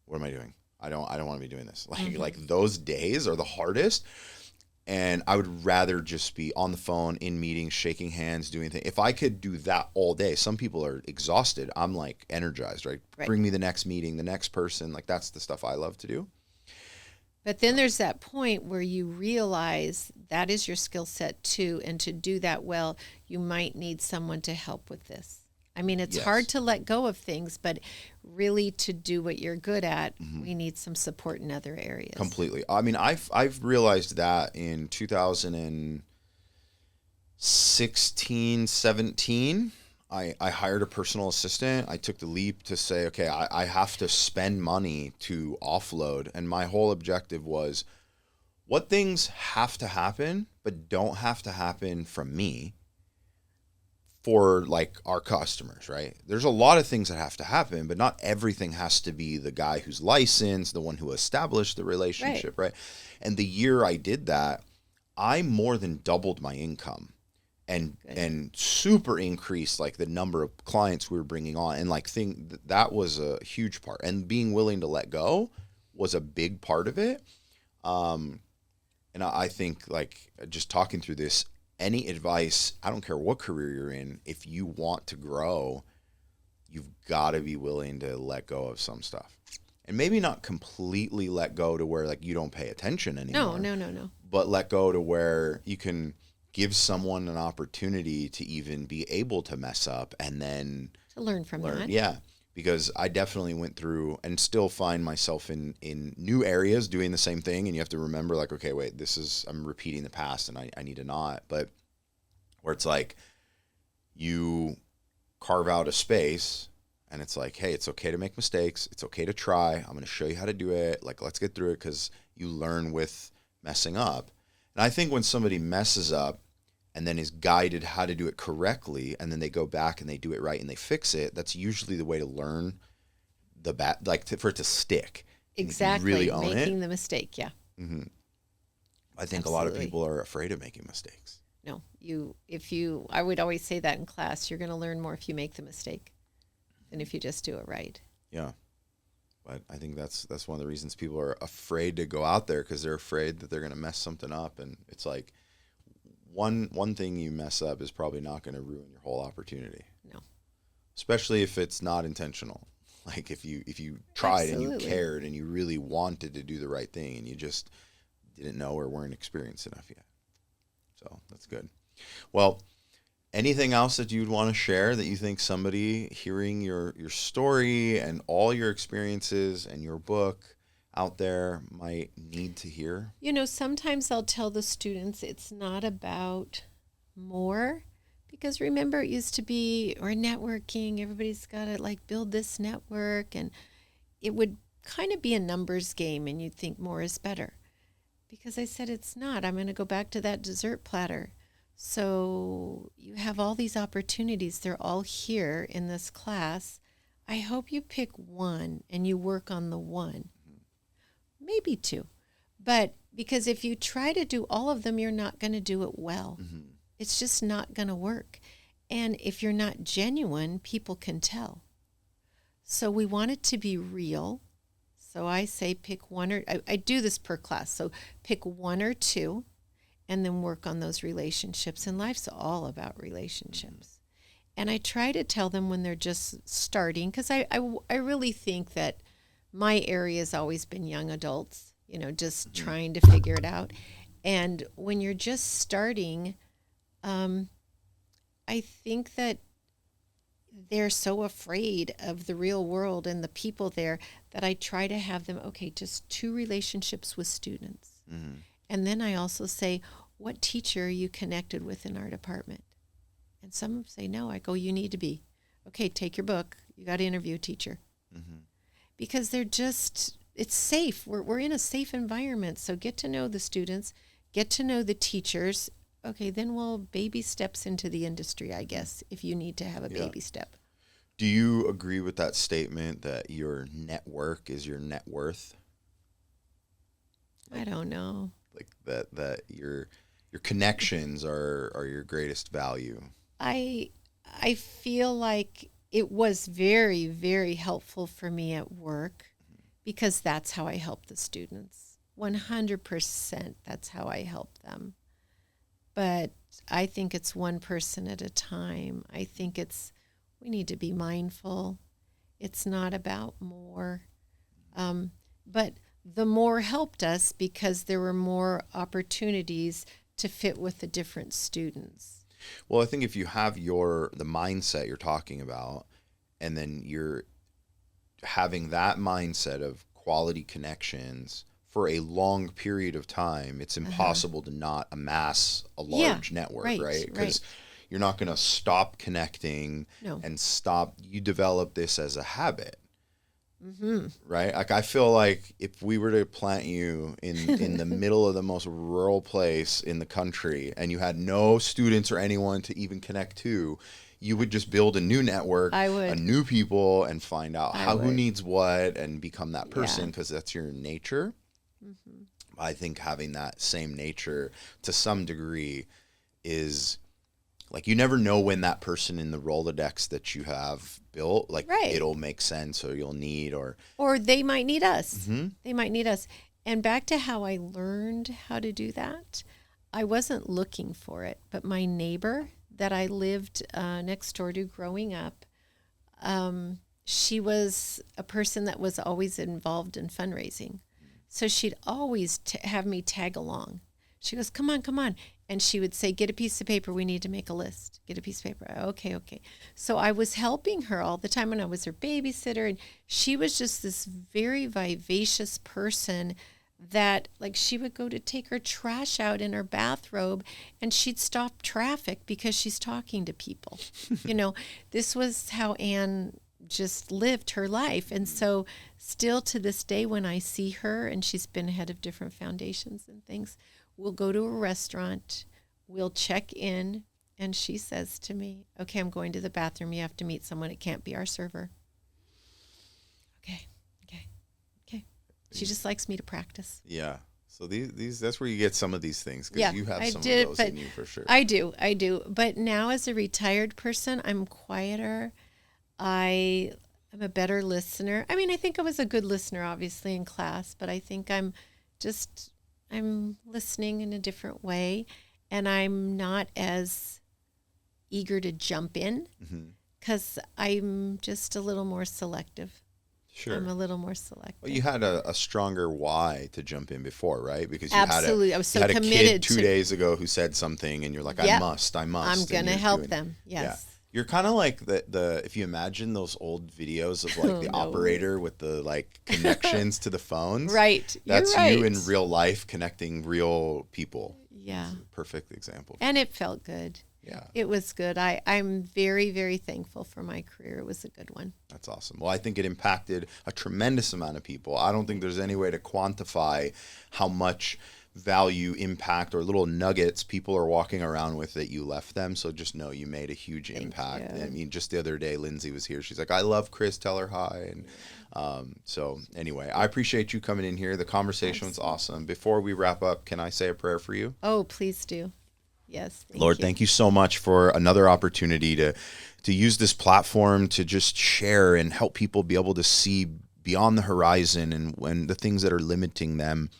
what am I doing? I don't want to be doing this. Like those days are the hardest. And I would rather just be on the phone, in meetings, shaking hands, doing things. If I could do that all day, some people are exhausted. I'm like energized, right? Bring me the next meeting, the next person. Like that's the stuff I love to do. But then there's that point where you realize that is your skill set too. And to do that well, you might need someone to help with this. I mean, it's hard to let go of things, but really to do what you're good at, we need some support in other areas. Completely. I mean, I've realized that in 2016, 17, I hired a personal assistant. I took the leap to say, okay, I have to spend money to offload. And my whole objective was, what things have to happen, but don't have to happen from me, for like our customers, right? There's a lot of things that have to happen, but not everything has to be the guy who's licensed, the one who established the relationship, right? And the year I did that, I more than doubled my income and super increased like the number of clients we were bringing on, and like that was a huge part. And being willing to let go was a big part of it. And I think like just talking through this, any advice, I don't care what career you're in, if you want to grow, you've got to be willing to let go of some stuff. And maybe not completely let go to where like you don't pay attention anymore. No. But let go to where you can give someone an opportunity to even be able to mess up and then to learn from that. Yeah. Because I definitely went through and still find myself in new areas doing the same thing. And you have to remember like, okay, wait, I'm repeating the past and I need to not. But where it's like you carve out a space and it's like, hey, it's okay to make mistakes. It's okay to try. I'm going to show you how to do it. Like, let's get through it, because you learn with messing up. And I think when somebody messes up and then is guided how to do it correctly, and then they go back and they do it right and they fix it, that's usually the way to learn for it to stick. Exactly. Really own making the mistake. Yeah. Mm-hmm. I think a lot of people are afraid of making mistakes. No, I would always say that in class, you're going to learn more if you make the mistake than if you just do it right. Yeah. But I think that's one of the reasons people are afraid to go out there, because they're afraid that they're going to mess something up. And it's like, one thing you mess up is probably not going to ruin your whole opportunity. No. Especially if it's not intentional. Like if you tried Absolutely. and you cared and you really wanted to do the right thing and you just didn't know or weren't experienced enough yet. So that's good. Well, Anything else that you'd want to share that you think somebody hearing your story and all your experiences and your book out there might need to hear? You know, sometimes I'll tell the students it's not about more, because remember, it used to be, or networking, everybody's got to like build this network, and it would kind of be a numbers game, and you'd think more is better. Because I said it's not. I'm going to go back to that dessert platter. So you have all these opportunities. They're all here in this class. I hope you pick one and you work on the one, maybe two. But because if you try to do all of them, you're not going to do it well. It's just not going to work. And if you're not genuine, people can tell. So we want it to be real. So I say pick one, or I do this per class. So pick one or two and then work on those relationships. And life's all about relationships. And I try to tell them when they're just starting, because I really think that my area has always been young adults, you know, just trying to figure it out. And when you're just starting, I think that they're so afraid of the real world and the people there that I try to have them, okay, just 2 relationships with students. And then I also say, what teacher are you connected with in our department? And some say no. I go, you need to be. Okay, take your book. You got to interview a teacher. Because they're just, it's safe. We're in a safe environment. So get to know the students, get to know the teachers. Okay, then we'll baby steps into the industry, I guess, if you need to have a baby step. Do you agree with that statement that your network is your net worth? I don't know. Like that your connections are your greatest value. I feel like it was very, very helpful for me at work, because that's how I help the students. 100% that's how I help them. But I think it's one person at a time. I think we need to be mindful. It's not about more. But the more helped us because there were more opportunities to fit with the different students. Well, I think if you have the mindset you're talking about, and then you're having that mindset of quality connections for a long period of time, it's impossible to not amass a large network, right? Because you're not going to stop connecting and stop. You develop this as a habit. Right? Like, I feel like if we were to plant you in the middle of the most rural place in the country, and you had no students or anyone to even connect to, you would just build a new network, a new people, and find out who needs what, and become that person, because that's your nature. I think having that same nature to some degree is, like, you never know when that person in the Rolodex that you have built, like, it'll make sense, or you'll need, or they might need us. They might need us. And back to how I learned how to do that, I wasn't looking for it, but my neighbor that I lived next door to growing up, she was a person that was always involved in fundraising. So she'd always have me tag along. She goes, come on. And she would say, get a piece of paper. We need to make a list. Get a piece of paper. Okay. So I was helping her all the time, and I was her babysitter. And she was just this very vivacious person that, like, she would go to take her trash out in her bathrobe, and she'd stop traffic because she's talking to people. This was how Anne just lived her life. And so still to this day, when I see her, and she's been head of different foundations and things, we'll go to a restaurant, we'll check in, and she says to me, okay, I'm going to the bathroom. You have to meet someone. It can't be our server. Okay. She just likes me to practice. Yeah. So these that's where you get some of these things, because you have some of those in you for sure. I do. But now as a retired person, I'm quieter. I am a better listener. I mean, I think I was a good listener, obviously, in class, but I think I'm listening in a different way, and I'm not as eager to jump in, because I'm just a little more selective. Sure. I'm a little more selective. Well, you had a stronger why to jump in before, right? Because you Absolutely. I was so had a committed kid 2 to- days ago who said something, and you're like, I Yep. must. I'm and going to you're help doing it. them. Yes. You're kind of like the if you imagine those old videos of like the no. operator with the like connections to the phones. Right. That's You're right. you in real life connecting real people. Yeah. Perfect example. And it felt good. Yeah. It was good. I'm very, very thankful for my career. It was a good one. That's awesome. Well, I think it impacted a tremendous amount of people. I don't think there's any way to quantify how much value, impact, or little nuggets people are walking around with that you left them. So just know you made a huge impact. you. I mean, just the other day, Lindsay was here. She's like, I love Chris, tell her hi. And so anyway, I appreciate you coming in here. The conversation was awesome. Before we wrap up, can I say a prayer for you? Oh, please do. Yes. Lord, thank you so much for another opportunity to use this platform to just share and help people be able to see beyond the horizon and when the things that are limiting them.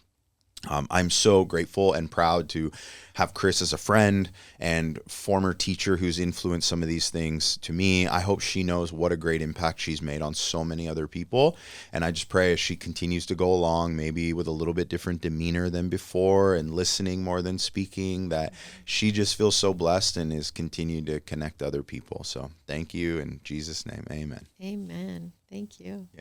I'm so grateful and proud to have Chris as a friend and former teacher who's influenced some of these things to me. I hope she knows what a great impact she's made on so many other people. And I just pray as she continues to go along, maybe with a little bit different demeanor than before and listening more than speaking, that she just feels so blessed and is continuing to connect other people. So thank you in Jesus' name. Amen. Amen. Thank you.